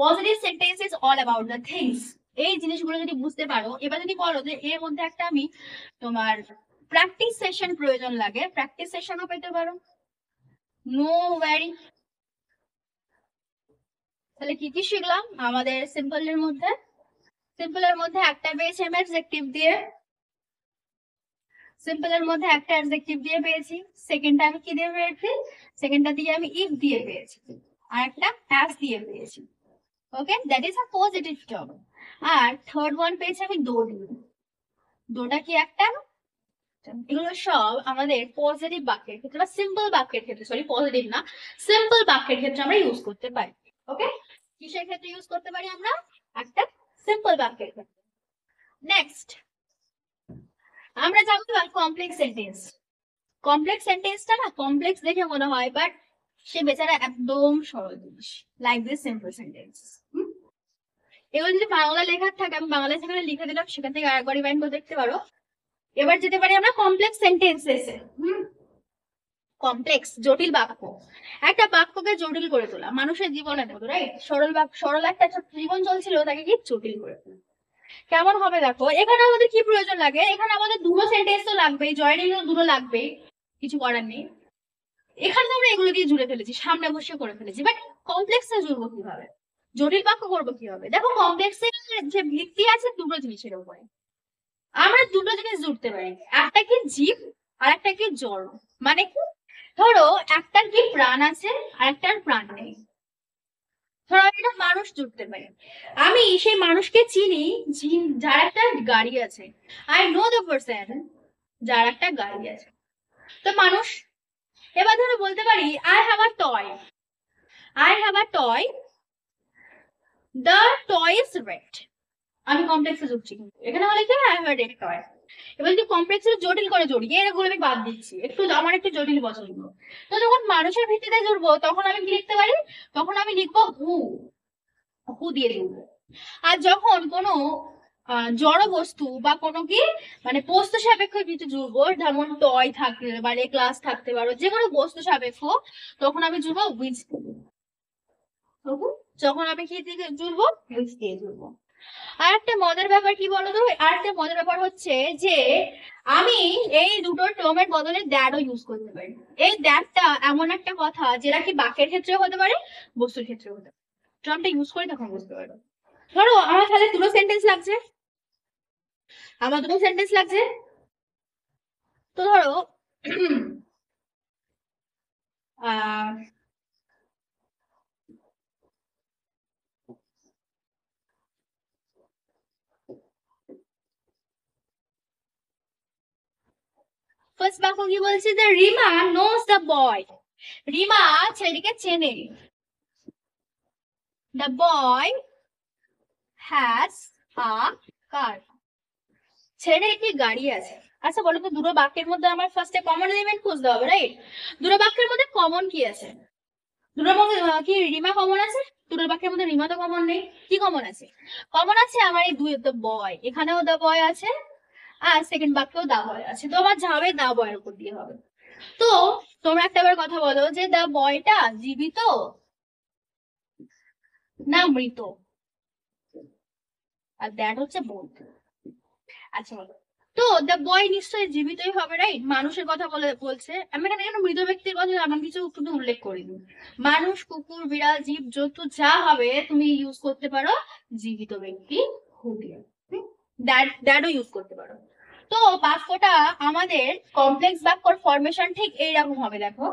Positive sentence is all about the things. এই জিনিসগুলো যদি বুঝতে পারো, এবার যদি বলো যে এর মধ্যে একটা আমি তোমার প্র্যাকটিস সেশন প্রয়োজন লাগে, প্র্যাকটিস সেশনও পেতে পারো, নো ওয়ারি। তাহলে কি কি শিখলাম আমাদের সিম্পল এর মধ্যে? সিম্পল এর মধ্যে একটা পেয়েছি আমি অ্যাডজেক্টিভ দিয়ে, সিম্পল এর মধ্যে একটা অ্যাডজেক্টিভ দিয়ে পেয়েছি, সেকেন্ডটা আমি কি দিয়ে পেয়েছি, সেকেন্ডটা দিয়ে আমি ইফ দিয়ে পেয়েছি, আর একটা অ্যাজ দিয়ে পেয়েছি। Okay, that is a positive term. আর থার্ড ওয়ান পেয়েছি আমি দো দিয়ে, দোটা কি একটা, এগুলো সব আমাদের পজিটিভ বাক্যের ক্ষেত্রে বা সিম্পল বাক্যের ক্ষেত্রে, সরি পজিটিভ না, সিম্পল বাক্যের ক্ষেত্রে আমরা ইউজ করতে পারি। ওকে, কিসের ক্ষেত্রে ইউজ করতে পারি আমরা? একটা সিম্পল বাক্যের ক্ষেত্রে। নেক্সট আমরা যাবো এবার কমপ্লেক্স সেন্টেন্স। কমপ্লেক্স সেন্টেন্সটা না কমপ্লেক্স দেখে মনে হয়, বাট সে বেচারা একদম সরল জিনিস, লাইক দিস সিম্পল সেন্টেন্স। এগুলো যদি বাংলা লেখা থাকে আমি বাংলায় সেখানে লিখে দিলাম, সেখান থেকে আরেকবার রিভাইন্ড করে দেখতে পারো। এবার যেতে পারি আমরা কমপ্লেক্স সেন্টেন্সেসে। কমপ্লেক্স জটিল বাক্য, একটা বাক্যকে জটিল করে তোলা, মানুষের জীবনের মতো, রাইট? সরল বাক্য, সরল একটা জীবন চলছিল তাকে কি জটিল করে তোলা। কেমন হবে দেখো, এখানে আমাদের কি প্রয়োজন লাগে, এখানে আমাদের দুটো সেন্টেন্স তো লাগবেই, জয়েনিং দুটো লাগবেই, কিছু করার নেই। এখানে আমরা এগুলো দিয়ে জুড়ে ফেলেছি, সামনে বসে করে ফেলেছি, বাট কমপ্লেক্সে জুড়বো কিভাবে, জটিল বাক্য করবো কিভাবে? দেখো কমপ্লেক্সের যে ভিত্তি আছে দুটো জিনিসের উপরে, আমরা দুটো জিনিস জুড়তে পারি, একটা কি জীব আর একটা কি জড়। মানে কি, ধরো একটা কি প্রাণ আছে আর একটার প্রাণ নেই, ধরো আমি একটা মানুষ জুড়তে পারি, আমি সেই মানুষকে চিনি যার একটা গাড়ি আছে, আই নো দ্য পারসন যার একটা গাড়ি আছে, তো মানুষ। এবার ধরো বলতে পারি I have a toy, I have a toy, the toy is red. আমি কমপ্লেক্সে জুড়ছি, কিন্তু এখানে বলে কি I have a red toy. এবার যদি কমপ্লেক্সে জটিল করে জড়ি, এগুলো আমি বাদ দিচ্ছি, একটু আমার একটু জটিল পছন্দ। তো যখন মানুষের ভিত্তিতে জুড়বো তখন আমি কি লিখতে পারি, তখন আমি লিখবো হু, হু দিয়ে লিখবো। আর যখন কোনো জড় বস্তু বা কোনো কি মানে বস্তু সাপেক্ষ কিছু জুড়বো, যেমন টয় থাকতে পারে, ক্লাস থাকতে পারো, যে কোনো বস্তু সাপেক্ষ, তখন আমি জুড়বো উইচ। যখন আমি কি দিয়ে জুড়বো, উইচ দিয়ে জুড়বো। আর একটা মজার ব্যাপার কি বলতো, আর একটা মজার ব্যাপার হচ্ছে যে আমি এই দুটো টার্মের বদলে দ্যাটও ইউজ করতে পারি। এই দ্যাটটা এমন একটা কথা যেটা কি বাক্যের ক্ষেত্রে হতে পারে, বস্তুর ক্ষেত্রে হতে পারে। টার্মটা ইউজ করে তখন বুঝতে পারো। ধরো আমার তাহলে দুটো সেন্টেন্স লাগছে, তো ধরো আহ ফার্স্ট বাক্য কি বলছে, যে Rima knows the boy. Rima ছেলেটিকে চেনে। দ্য বয় হ্যাজ আ কার। ছেলেটার একটি গাড়ি আছে। আচ্ছা বলো তো, দুটো বাক্যের মধ্যে আমার ফার্স্টে কমন এলিমেন্ট খুঁজতে হবে, রাইট? দুটো বাক্যের মধ্যে কমন কি আছে? দুটোর মধ্যে কি রিমা কমন আছে? দুটোর বাক্যের মধ্যে রিমা তো কমন নেই। কি কমন আছে? কমন আছে আমার এই দুই, দ্য বয়, এখানেও দ্য বয় আছে, আর সেকেন্ড বাক্যেও দা বয় আছে। তো আমার যাবে দা বয়ের উপর দিয়ে হবে। তো তোমরা একটা বার কথা বলো, যে দা বয়টা জীবিত না মৃত? আর দ্যাট হচ্ছে বোধ। আচ্ছা বলো তো, দ্য বয় নিশ্চয়ই জীবিতই হবে, রাইট? মানুষের কথা বলছে। আমি এখানে কেন মৃত ব্যক্তির কথা এমন কিছু কিন্তু উল্লেখ করিনি। মানুষ, কুকুর, বিড়াল, জীব জন্তু যা হবে তুমি ইউজ করতে পারো জীবিত ব্যক্তি হতে। দ্যাটও ইউজ করতে পারো। তো বাক্যটা আমাদের কমপ্লেক্স বাক্যর ফরমেশন ঠিক এইরকম হবে, দেখো।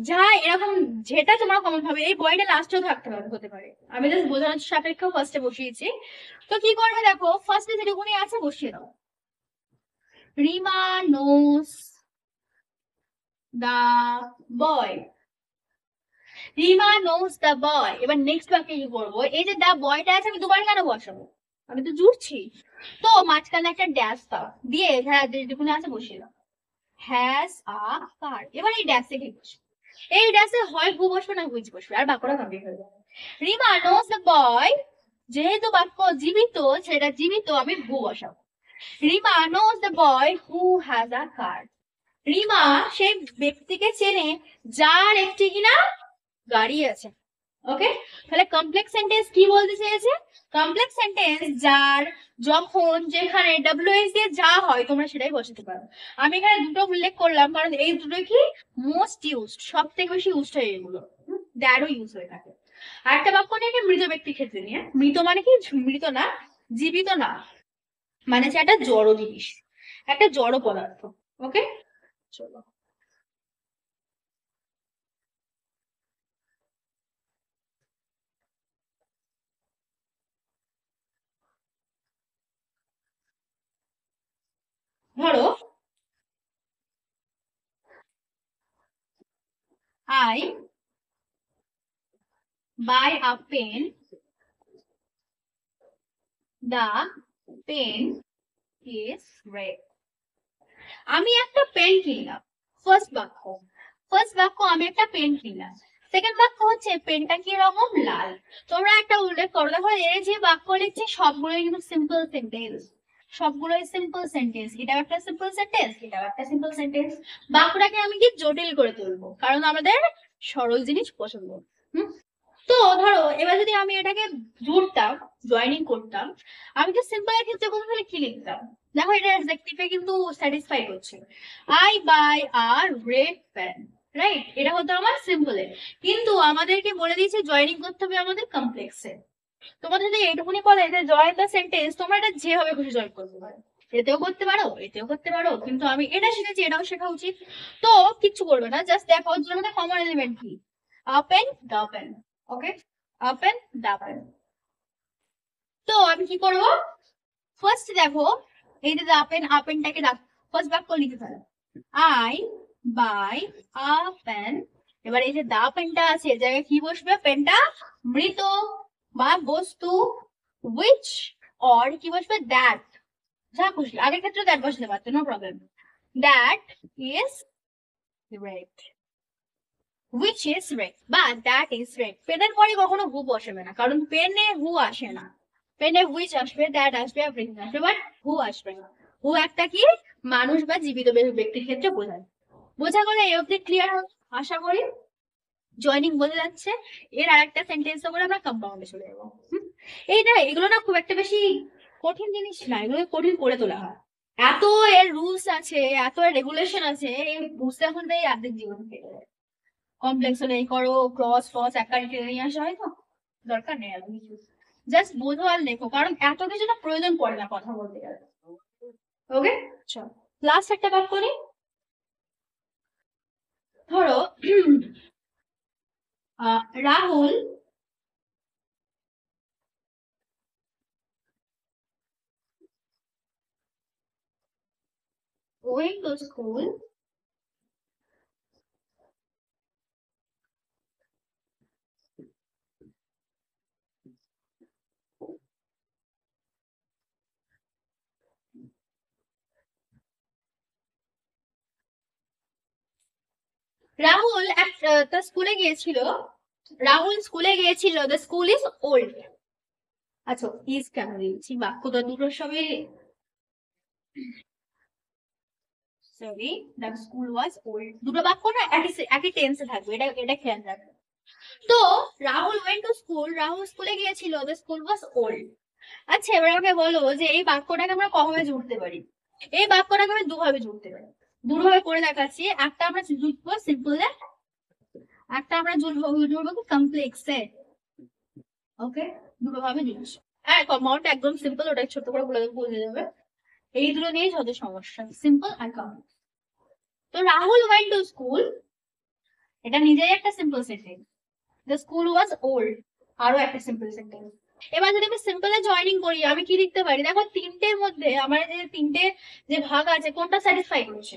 যা এরকম, যেটা তোমার কমন হবে, এই বইটা লাস্টেও থাকতে পারে, হতে পারে। আমি জাস্ট বোঝানোর সাপেক্ষে ফার্স্টে বসিয়েছি। তো কি করবে দেখো, ফার্স্টে যেটুকুনি আছে বসিয়ে দাও। রিমা নোস দা বয়। রিমা নোস দা বয়। এবার নেক্সট বাক্যে কি করবো, এই যে দা বয়টা আছে আমি দুবার কেন বসাবো? আমি তো জুড়ছি। তো মাঝখানে একটা ড্যাশ দাও, দিয়ে হ্যাঁ যেটুকুনি আছে বসিয়ে দাও। হ্যাজ আ কার। এবার এই ড্যাশে কি বসবে? এই ড্যাশে হয় হু বসবে না হুইচ বসবে, আর বাক্যটা কমপ্লিট হয়ে যাবে। রিমা নোস দ্য বয়, যেহেতু বাক্য জীবিত, সেটা জীবিত, আমি হু বসাবো। Rima knows the boy who has a car. Rima সেই ব্যক্তিকে চেনে যার একটি কিনা গাড়ি আছে। ওকে, তাহলে কমপ্লেক্স সেন্টেন্স কি বলতে চেয়েছে? কমপ্লেক্স সেন্টেন্স যার, যখন, যেখানে ডব্লিউএস দিয়ে যা হয় তোমরা সেটাই বসাতে পারো। আমি এখানে দুটো উল্লেখ করলাম কারণ এই দুটো কি মোস্ট ইউজড, সব থেকে বেশি ইউজড হয় এগুলো। দ্যাটও ইউজ হয়ে থাকে। আর একটা বাক্য নিয়ে মৃত ব্যক্তির ক্ষেত্রে নিয়ে, মৃত মানে কি মৃত না, জীবিত না, মানে হচ্ছে একটা জড় জিনিস, একটা জড় পদার্থ। ওকে, চলো। ধরো I buy a pen, the pen is red. আমি একটা পেন কিনলাম। ফার্স্ট বাক্য, আমি একটা পেন কিনলাম। সেকেন্ড বাক্য হচ্ছে পেনটা কি রকম, লাল। তোমরা একটা উল্লেখ করো, দেখো এই যে বাক্য লিখছি সবগুলোই কিন্তু সিম্পল সেন্টেন্স, সবগুলোই সিম্পল সেন্টেন্স। এটাও একটা সিম্পল সেন্টেন্স, এটাও একটা সিম্পল সেন্টেন্স। বাক্যটাকে আমি কি জটিল করে তুলবো, কারণ আমাদের সরল জিনিস পছন্দ। হুম। তো ধরো এবার যদি আমি এটাকে জুড়তাম, জয়েনিং করতাম, আমি তো সিম্পল এর ক্ষেত্রে কোথাও তাহলে কি লিখতাম? দেখো এটা অ্যাডজেক্টিভে কিন্তু স্যাটিসফাই করছে। আই বাই আর রেড পেন, রাইট? এটা হতো আমার সিম্পলে। কিন্তু আমাদেরকে বলে দিয়েছে জয়েনিং করতে হবে আমাদের কমপ্লেক্সে। তোমাদের যদি এইটুকুনি বলে যে জয়েন দ্য সেন্টেন্স, তোমরা এটা যেভাবে খুশি জয়েন করতে পারো, এতেও করতে পারো, এতেও করতে পারো, কিন্তু আমি এটা শিখেছি, এটাও শেখা উচিত। তো কিচ্ছু করবে না, জাস্ট দেখো দুটোর মধ্যে কমন এলিমেন্ট কি, up and down pen. Okay, up and down. তো আমি কি করব, ফার্স্ট দেখো এই যে আপ এন্ডটাকে ফার্স্ট বাক্য লিখে ফেলো। I buy a pen. এবার এই যে দা পেনটা আছে এর জায়গায় কি বসবে, পেনটা মৃত বা বস্তু, which or কি বসবে, দ্যাট, যা খুশি। আগের ক্ষেত্রে দ্যাট বসতে পারতো, no problem. That is red, which is red বা that is red। পেনের পরে কখনো হু বসবে না, কারণ পেনে হু আসে না। পেনে হুইচ আসবে, দ্যাট আসবে, এভরিথিং আসবে, বাট হু আসবে না। হু একটা কি মানুষ বা জীবিত ব্যক্তির ক্ষেত্রে বোঝায়। বোঝা গেলে এই অবধি ক্লিয়ার, আশা করি। জয়েনিং বোঝা যাচ্ছে। এর আরেকটা সেন্টেন্স করে আমরা কম্পাউন্ডে চলে যাবো। এগুলো না খুব একটা বেশি কঠিন জিনিস না, এগুলো কঠিন করে তোলা হয়। এত এর রুলস আছে, এত এর রেগুলেশন আছে, এই বুঝতে এখন এই অর্ধেক জীবন কেটে যায়। কমপ্লেক্স হলে এই করো, ক্রস ফ্রস একাডি টেনে নিয়ে আসা হয় তো, দরকার নেই এত কিছু। জাস্ট বোঝো আর লেখো, কারণ এত কিছু না প্রয়োজন পড়ে না কথা বলতে গেলে। ওকে, চল লাস্ট একটা কাজ করি। ধরো Rahul going to school Rahul তার স্কুলে গিয়েছিল, রাহুল স্কুলে গিয়েছিল, দ্য স্কুল ইজ ওল্ড। আচ্ছা, ইজ কেন দিয়েছি, বাক্য তো দুটোর সবই, sorry, the school was old, দুটো বাক্য না একই টেন্সে থাকবে, এটা এটা খেয়াল রাখবে। তো Rahul went to school, Rahul স্কুলে গিয়েছিল, দ্য স্কুল ওয়াজ ওল্ড। আচ্ছা, এবার আমাকে বলো যে এই বাক্যটাকে আমরা কভাবে জুড়তে পারি। এই বাক্যটাকে আমি দুভাবে জুড়তে পারি, দুভাবে করে দেখাচ্ছি। একটা আমরা জুড়বো সিম্পল, একটা আমরা জুড়বো কি কমপ্লেক্সে। ওকে, দুটো ভাবে জিনিস। হ্যাঁ, কম্পাউন্ড একদম সিম্পল, ওটা ছোট করে বলে বোঝা যাবে। এই দুটো নিয়েই যত সমস্যা, সিম্পল আর কমপ্লেক্স। তো রাহুল ওয়েন্ট টু স্কুল, এটা নিজেই একটা simple sentence. The school was old, আরো একটা সিম্পল সেন্টেন্স। এবার যদি আমি সিম্পলে জয়েনিং করি, আমি কি লিখতে পারি? দেখো, তিনটের মধ্যে আমার যে তিনটে যে ভাগ আছে, কোনটা স্যাটিসফাই করছে?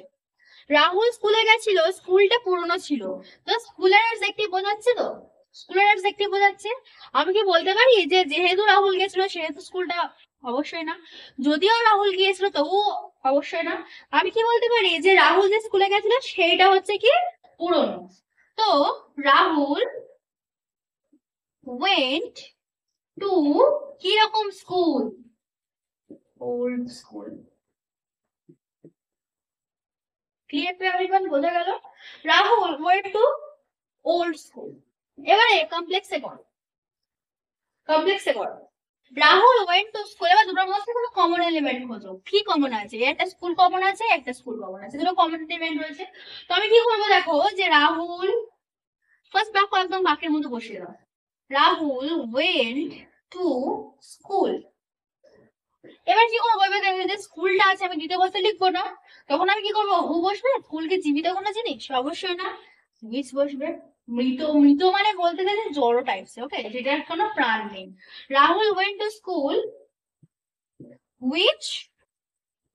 রাহুল স্কুলে গেছিল, স্কুলটা পুরনো ছিল, তো স্কুলের অ্যাডজেক্টিভ বোঝাচ্ছে তো, স্কুলের অ্যাডজেক্টিভ বোঝাচ্ছে। আমি কি বলতে পারি যে যেহেতু রাহুল গেছিল সেহেতু স্কুলটা? অবশ্যই না। যদিও রাহুল গিয়েছিল তবুও অবশ্যই না। আমি কি বলতে পারি যে রাহুল যে স্কুলে গেছিল সেইটা হচ্ছে কি পুরনো। তো রাহুল ওয়েন্ট টু কি রকম school? Old school. Clear to everyone? বোঝা গেল? Rahul went to old school. এবারে কমপ্লেক্সে করো, কমপ্লেক্সে করো। রাহুল ওয়েন্ট টু স্কুল, এবার দুটোর মধ্যে কোনো কমন এলিমেন্ট খোঁজো। কি কমন আছে? একটা স্কুল কমন আছে, একটা স্কুল কমন আছে, দুটো কমন এলিমেন্ট রয়েছে। তো আমি কি করবো দেখো, যে রাহুল, ফার্স্ট বাক্য একদম বাক্যের মধ্যে বসিয়ে দাও। Rahul went to school. এবার কি করবো, এবার দেখো যে স্কুলটা আছে, আমি দ্বিতীয় বস্তা লিখবো না, তখন আমি কি করবো? হু বসবে? স্কুলকে জীবিত কোনো জিনিস? অবশ্যই না। হুইচ বসবে? মৃত। মৃত মানে বলতে গেলে জড়ো টাইপস, ওকে, যেটার কোনো প্রাণ নেই। Rahul went to school which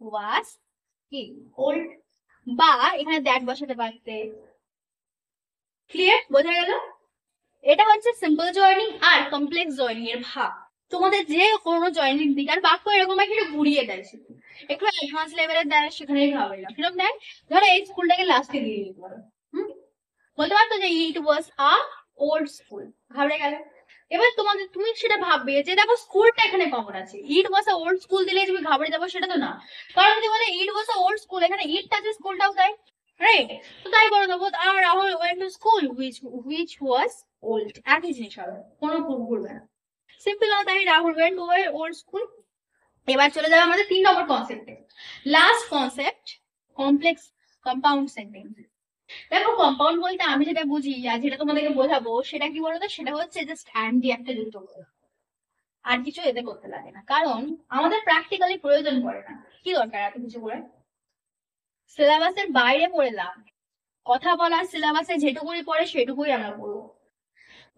ওয়াজ কি ওল্ড, বা এখানে দ্যাট বসাতে পারতে। ক্লিয়ার? বোঝা গেল? এটা হচ্ছে সিম্পল জয়েনিং আর কমপ্লেক্স জয়েনিং এর ভাগ। তোমাদের যে কোনো জয়েনিং দিক আর বাক্য এরকম একটু ঘুরিয়ে দেয়, একটু অ্যাডভান্স লেভেলের দেয়, সেখানেই ভাবে না কিরকম দেয়। ধরো এই স্কুলটাকে লাস্টে দিয়ে দিতে পারো, বলতে পারতো যে ইট ওয়াজ আ ওল্ড স্কুল, ঘাবড়ে গেল। এবার তোমাদের, তুমি সেটা ভাববে যে দেখো স্কুলটা এখানে কমন আছে, ইট ওয়াজ আ ওল্ড স্কুল দিলে তুমি ঘাবড়ে যাবো, সেটা তো না। কারণ যদি বলে ইট ওয়াজ আ ওল্ড স্কুল, এখানে ইটটা আছে, স্কুলটাও তাই, রাইট? তো তাই করে দেবো। আর Rahul went to school which was old, একই জিনিস হবে, কোনো ভুল করবে না। সিম্পল না, তাই Rahul went to old school. এবার চলে যাবে আমাদের 3 নম্বর কনসেপ্টে, last concept, complex compound sentence. দেখো, কম্পাউন্ড বলতে আমি যেটা বুঝি আর যেটা তোমাদেরকে বোঝাবো সেটা কি বলতো, সেটা হচ্ছে জাস্ট অ্যান্ড দিয়ে একটা যুক্ত করা, আর কিছু এতে করতে লাগে না, কারণ আমাদের প্র্যাকটিক্যালি প্রয়োজন পড়ে না। কি দরকার এত কিছু করে? সিলেবাসের বাইরে পড়লাম, কথা বলা সিলেবাসে যেটুকুনি পড়ে সেটুকুই আমরা পড়বো।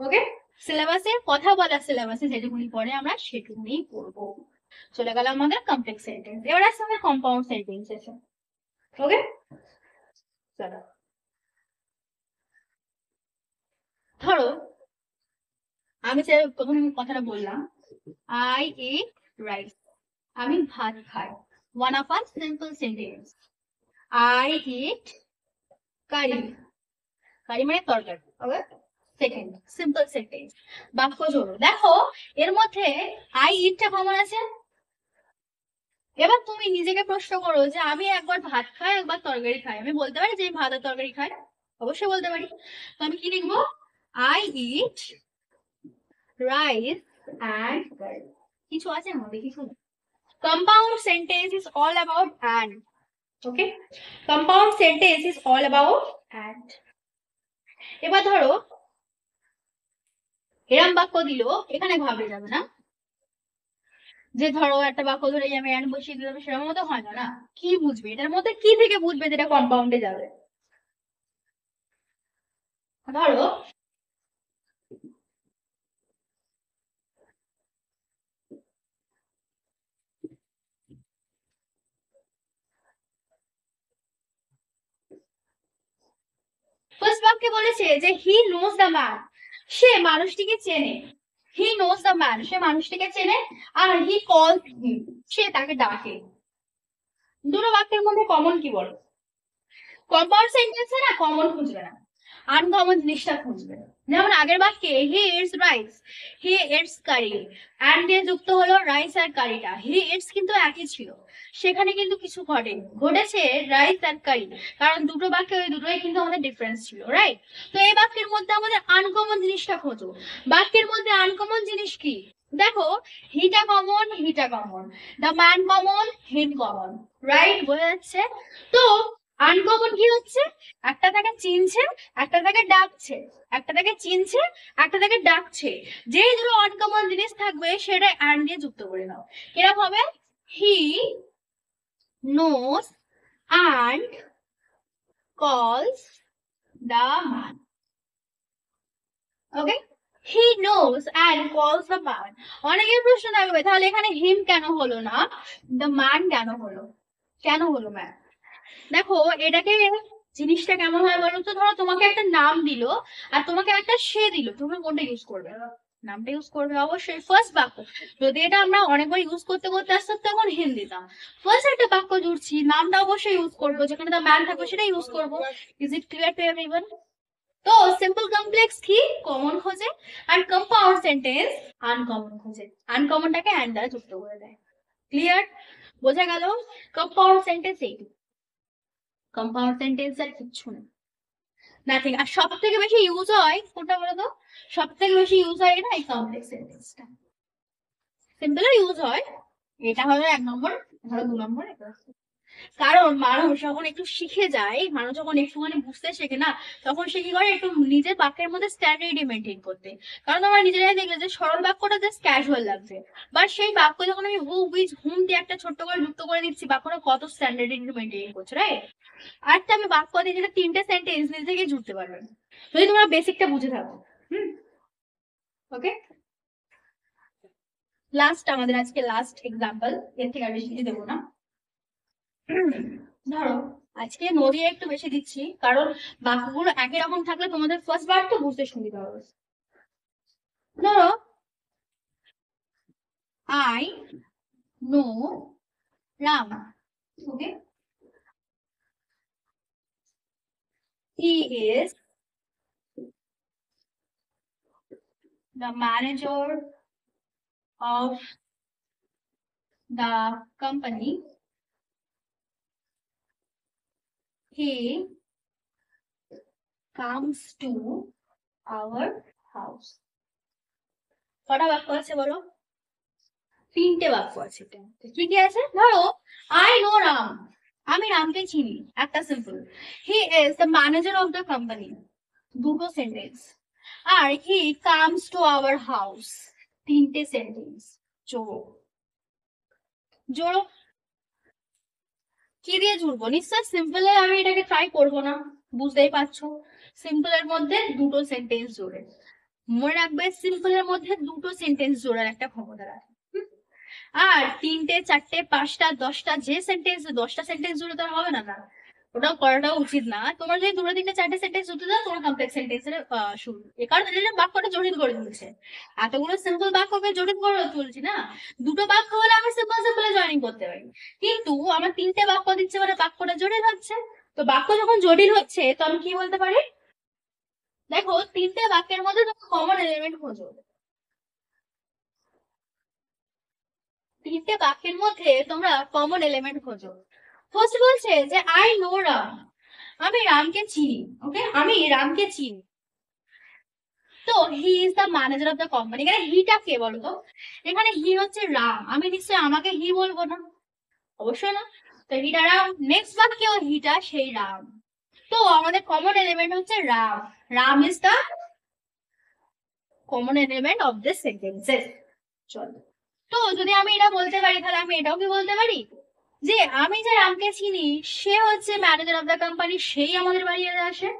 ওকে, সিলেবাসে কথা বলা সিলেবাসে যেটুকুনি পড়ে আমরা সেটুকুনি পড়বো। চলে গেল আমাদের কমপ্লেক্স সেন্টেন্স, এবার আসছে আমাদের কম্পাউন্ড সেন্টেন্স এসে। ওকে, চলো। ধরো আমি যে প্রথম কথাটা বললাম, আই ইট রাইস, আমি ভাত খাই। One of a simple sentence. I eat curry, curry মানে তরকারি। ওকে, সেকেন্ড সিম্পল সেন্টেন্স, বাক্য জোড়ো। দেখো এর মধ্যে আই ইটটা কমন আছে। এবার তুমি নিজেকে প্রশ্ন করো যে আমি একবার ভাত খাই, একবার তরকারি খাই, আমি বলতে পারি যে আমি ভাত আর তরকারি খাই? অবশ্যই বলতে পারি। তো আমি কি লিখবো? I eat rice and girl. কিছু আছে এর মধ্যে? কিছু না। Compound sentence is all about and. Okay? Compound sentence is all about and. এবার ধরো এরম বাক্য দিল, এখানে ঘাবড়ে যাবে না যে ধরো একটা বাক্য ধরে আমি and বসিয়ে দিলাম, সেরকম মতো হয় না। না, কি বুঝবে এটার মধ্যে, কি থেকে বুঝবে যেটা কম্পাউন্ডে যাবে? ধরো ফার্স্ট বাক্যে বলেছে যে হি নোজ দ্য ম্যান, সে মানুষটিকে চেনে। হি নোজ দ্য ম্যান, সে মানুষটিকে চেনে। আর হি কলস হিম, সে তাকে ডাকে। দুটো বাক্যের মধ্যে কমন কি বলো? কম্পাউন্ড সেন্টেন্সে না কমন খুঁজবে না, আনকমন জিনিসটা খুঁজবে। যেমন আগের বাক্যে he eats rice, he eats curry, and দিয়ে যুক্ত হলো রাইস আর কারিটা। হি ইটস কিন্তু একই ছিল, সেখানে কিন্তু কিছু ঘটেছে রাইস আর কারি, কারণ দুটো বাক্যে ওই দুটোই কিন্তু আমাদের ডিফারেন্স ছিল, রাইট? তো এই বাক্যের মধ্যে আমাদের আনকমন জিনিসটা খোঁজো। বাক্যের মধ্যে আনকমন জিনিস কি? দেখো, হিটা কমন, হিটা common, the man common, him common, right? বোঝা যাচ্ছে? তো আনকমন কি হচ্ছে? একটা তাকে চিনছে, একটা তাকে ডাকছে, একটা তাকে চিনছে, একটা তাকে ডাকছে। যেই দুটো আনকমন জিনিস থাকবে সেটা অ্যান্ড দিয়ে যুক্ত করে নাও। কিরকম হবে? হি নোজ অ্যান্ড কলস the man. Okay, he knows and কলস দ্য ম্যান। অনেকের প্রশ্ন থাকবে তাহলে এখানে হিম কেন হলো না, দ্য ম্যান কেন হলো? কেন হলো ম্যান? দেখো এটাকে, জিনিসটা কেমন হয় বলো তো? ধরো তোমাকে একটা নাম দিল আর তোমাকে একটা সে দিল, তুমি কোনটা ইউজ করবে? নামটা ইউজ করবে অবশ্যই ফার্স্ট বাক্য। যদি এটা আমরা অনেকবার ইউজ করতে করতে আসতে তখন হিম দিতাম। ফার্স্ট একটা বাক্য জুড়ছি, নামটা অবশ্যই ইউজ করবো, যেখানে দ্য ম্যান থাকবে সেটা ইউজ করবো। Is it clear to everyone? তো সিম্পল কমপ্লেক্স কি কমন খোঁজে, আর কম্পাউন্ড সেন্টেন্স আনকমন খোঁজে, আনকমনটাকে অ্যান্ড দ্বারা যুক্ত করে দেয়। ক্লিয়ার? বোঝা গেল? কম্পাউন্ড সেন্টেন্স এই, কম্পাউন্ড সেন্টেন্স আর কিচ্ছু না, নাথিং। আর সব থেকে বেশি ইউজ হয় কোনটা বলো তো? সব থেকে বেশি ইউজ হয় এটা, এই কমপ্লেক্স সেন্টেন্সটা। সিম্পলও ইউজ হয়, এটা হলো 1 নম্বর, ধরো 2 নম্বর। কারণ মানুষ যখন একটু শিখে যায়, মানুষ যখন একটুখানি বুঝতে শেখে না, তখন সে কি করে একটু নিজের বাক্যের মধ্যে স্ট্যান্ডার্ডি মেনটেন করতে। কারণ তোমরা নিজেরাই দেখলে যে সরল বাক্যটা জাস্ট ক্যাজুয়াল লাগছে, বাট সেই বাক্য যখন আমি হু উইজ হুম দিয়ে একটা ছোট্ট করে যুক্ত করে দিচ্ছি, বাক্যটা কত স্ট্যান্ডার্ডি মেনটেন করছে, রাইট? আরেকটা আমি বাক্য দিই যেটা 3টে সেন্টেন্স নিজে থেকে জুড়তে পারবে যদি তোমরা বেসিকটা বুঝে থাকো। ওকে, লাস্ট আমাদের আজকে লাস্ট এক্সাম্পল, এর থেকে আর বেশি কিছু দেবো না। ধরো আজকে নদিয়া একটু বেশি দিচ্ছি, কারণ বাক্যগুলো একই রকম থাকলে তোমাদের ফার্স্ট বার তো বুঝতে সুবিধা হবে। ধরো I know Ram, okay, he is the manager of the company, he comes to our house. কটা বাক্য আছে বলো? 3টে বাক্য আছে। কি কি আছে? ধরো আই নো রাম, আমি রামকে চিনি, একটা simple. He is the manager of the company, দুটো সেন্টেন্স। আর he comes to our house, 3টে সেন্টেন্স। জোড়ো জোড়ো। কি দিয়ে জুড়বো? নিশ্চয় সিম্পলে আমি এটাকে ট্রাই করবো না, বুঝতেই পারছো। সিম্পলের মধ্যে দুটো সেন্টেন্স জোড়ে, মনে রাখবে সিম্পলের মধ্যে দুটো সেন্টেন্স জোড়ার একটা ক্ষমতা রাখে। আর 3টে 4টে 5টা 10টা যে সেন্টেন্স, 10টা সেন্টেন্স জুড়ে তো আর হবে না, না ওটাও করাটাও উচিত না। তোমার যদি 2 3টে 4টে সেন্টেন্স জুড়তে দাও, তোমার কমপ্লেক্স সেন্টেন্সের শুরু। এ কারণে এটা বাক্যটা জটিল করে তুলছে, এতগুলো সিম্পল বাক্যকে জটিল করে তুলছি না। দুটো বাক্য হলে আমি সিম্পল সিম্পলে জয়েনিং করতে পারি, কিন্তু আমার 3টে বাক্য দিচ্ছে মানে বাক্যটা জটিল হচ্ছে। তো বাক্য যখন জটিল হচ্ছে তো আমি কি বলতে পারি? দেখো 3টে বাক্যের মধ্যে তুমি কমন এলিমেন্ট খোঁজো, 3টে বাক্যের মধ্যে তোমরা কমন এলিমেন্ট খোঁজো। ফার্স্ট বলছে যে আই নো রাম, আমি রামকে চিনি। ওকে, আমি রামকে চিনি। তো হি is the manager of the company. এখানে হিটা কে বলতো? এখানে হি হচ্ছে রাম, আমি নিশ্চয়ই আমাকে হি বলবো না, অবশ্যই না। তো হিটা রাম, নেক্সট বাক্যেও হিটা সেই রাম। তো আমাদের কমন এলিমেন্ট হচ্ছে Ram. Ram is the common element of this sentences. চলো, তো যদি আমি এটা বলতে পারি তাহলে আমি এটাও কি বলতে পারি যে আমি যে রামকে চিনি সে হচ্ছে ম্যানেজার অফ দ্য কোম্পানি, সেই আমাদের বাড়িতে আসে,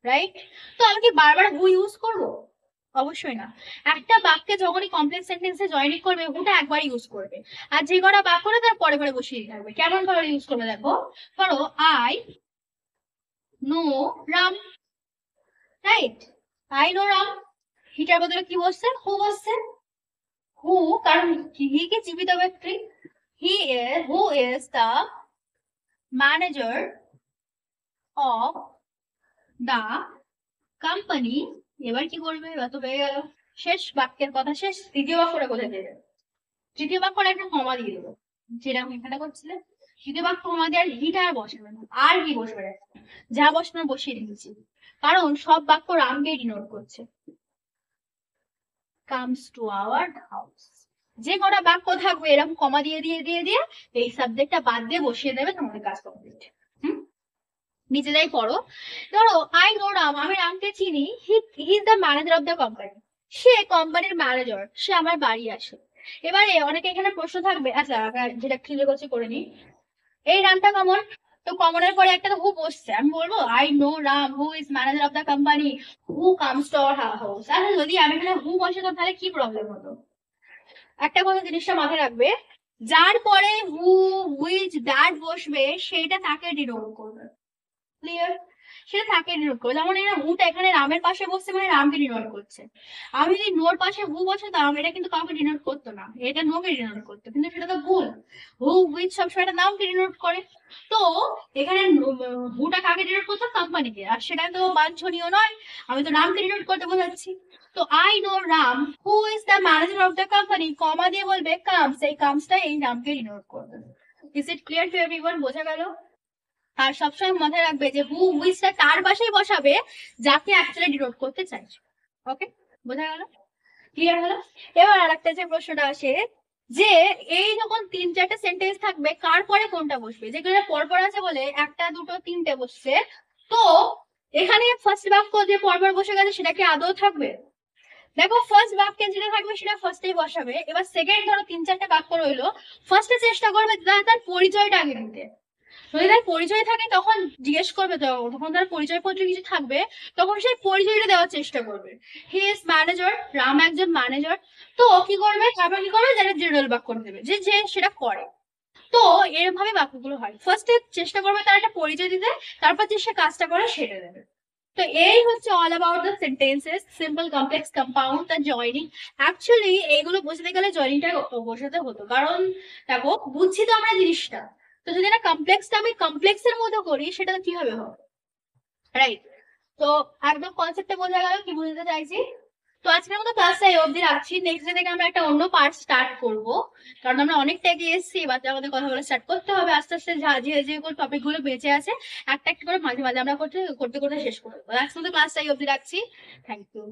রাইট? তো আমি কি বারবার হু ইউজ করব? অবশ্যই না। একটা বাক্যে যখনই কমপ্লেক্স সেন্টেন্সে জয়েনিং করবে হুটা একবার ইউজ করবে, আর যে কটা বাক্য না তার পরে পরে বসিয়ে দিতে হবে। কেমন ভাবে ইউজ করবে দেখো, ধরো I know Ram, right? I know Ram, হিটার বদলে কি বসছে? হু বসছে। হু, কারণ হি কি জীবিত ব্যক্তি, হু is the manager of the company. এবার কি করবে? এবার তো হয়ে গেল, শেষ বাক্যের কথা শেষ। তৃতীয় বাক্যটা কোথায় দেবে? তৃতীয় বাক্যটা একটা কমা দিয়ে দেবো, যেরকম এখানে করছিলে। তৃতীয় বাক্য কমা দিয়ে আর হিটা আর বসবে না, আর কি বসবে? যা বসানো বসিয়ে দিয়েছি, কারণ সব বাক্য রামকে ডিনোট করছে। কামস টু আওয়ার হাউস, যে কটা বাক্য থাকবে এরকম কমা দিয়ে দিয়ে দিয়ে দিয়ে এই সাবজেক্টটা বাদ দিয়ে বসিয়ে দেবে, তোমাদের কাজ কমপ্লিট। নিজেরাই পড়ো। ধরো আই নো রাম, আমি রামকে চিনি, he is the manager of the company, সে কোম্পানির ম্যানেজার, সে আমার বাড়ি আসে। এবারে অনেকে এখানে প্রশ্ন থাকবে, আচ্ছা যেটা ক্লিয়ার করছি করে নি। এই রামটা কমন, তো কমনের পরে একটা তো হু বসছে, আমি বলবো I know Ram who is manager of the company who comes to our house. আর যদি আমি এখানে হু বসাতাম তাহলে কি প্রবলেম হতো? একটা কথা জিনিসটা মাথায় রাখবে, যার পরে হু হুইচ দ্যাট বসবে সেটা তাকে ডিনোট করবে। ক্লিয়ার? সেটা তাকে ডিনোট করবে। যেমন এরা হুটা এখানে রামের পাশে বসছে মানে রামকে ডিনোট করছে। আমি যদি নোর পাশে হু বসাতাম এটা কিন্তু কাউকে ডিনোট করতো না, এটা নোকে ডিনোট করতো, কিন্তু সেটা তো ভুল। হু হুইচ সবসময় একটা নামকে ডিনোট করে। তো এখানে হুটা কাকে ডিনোট করতো? কোম্পানিকে, আর সেটা তো বাঞ্ছনীয় নয়, আমি তো রামকে ডিনোট করতে বোঝাচ্ছি। তো I know Ram who is the manager of the company, comma দিয়ে বলবে কামস, এই কামসটা এই নামকে ডিনোট করবে। Is it clear to everyone? বোঝা গেল? আর সবসময় মাথায় রাখবে যে হু হুইচটা তার পাশেই বসাবে যাকে অ্যাকচুয়ালি ডিনোট করতে চাইছো। ওকে, বোঝা গেল? ক্লিয়ার হলো? এবার আরেকটা যে প্রশ্নটা আসে যে এই যখন তিন চারটে সেন্টেন্স থাকবে কার পরে কোনটা বসবে, যেগুলো পরপর আছে বলে একটা দুটো তিনটে বসছে, তো এখানে ফার্স্ট বাক্য যে পরপর বসে গেছে সেটা কি আদৌ থাকবে? দেখো ফার্স্ট বাক্যে যেটা থাকবে সেটা ফার্স্টেই বসাবে। এবার সেকেন্ড ধরো তিন চারটে বাক্য রইলো, ফার্স্টে চেষ্টা করবে তার পরিচয়টা আগে দিতে। যদি তার পরিচয় থাকে তখন জিজ্ঞেস করবে, তখন তার পরিচয় পত্র কিছু থাকবে, তখন সেই পরিচয়টা দেওয়ার চেষ্টা করবে। হি ইজ ম্যানেজার, রাম একজন ম্যানেজার। তো ও কি করবে? তারপর কি করবে? যেটা জেনারেল বাক্য করে দেবে, যে যে সেটা করে। তো এরকম ভাবে বাক্যগুলো হয়, ফার্স্টে চেষ্টা করবে তার একটা পরিচয় দিতে, তারপর যে সে কাজটা করে সেটা দেবে। তো এই হচ্ছে all about the sentences, simple, complex, compound, the joining. Actually এইগুলো বোঝাতে গেলে জয়নিংটা বোঝাতে হতো, কারণ দেখো বুঝছি তো আমরা জিনিসটা, তো যদি না কমপ্লেক্সটা আমি কমপ্লেক্সের মধ্যে করি সেটা তো কিভাবে হবে, রাইট? তো একদম কনসেপ্টে বোঝা গেল কি বুঝতে চাইছি। তো আজকের মতো ক্লাসটা এই অবধি রাখছি, নেক্সট ডে থেকে আমরা একটা অন্য পার্ট স্টার্ট করব, কারণ আমরা অনেকটা এগিয়ে এসেছি, এবার আমাদের কথা বলা স্টার্ট করতে হবে আস্তে আস্তে। যে যে টপিক গুলো বেঁচে আছে একটা একটা করে মাঝে মাঝে আমরা করতে করতে করতে শেষ করবো। আজকের মতো ক্লাসটা এই অবধি রাখছি। Thank you.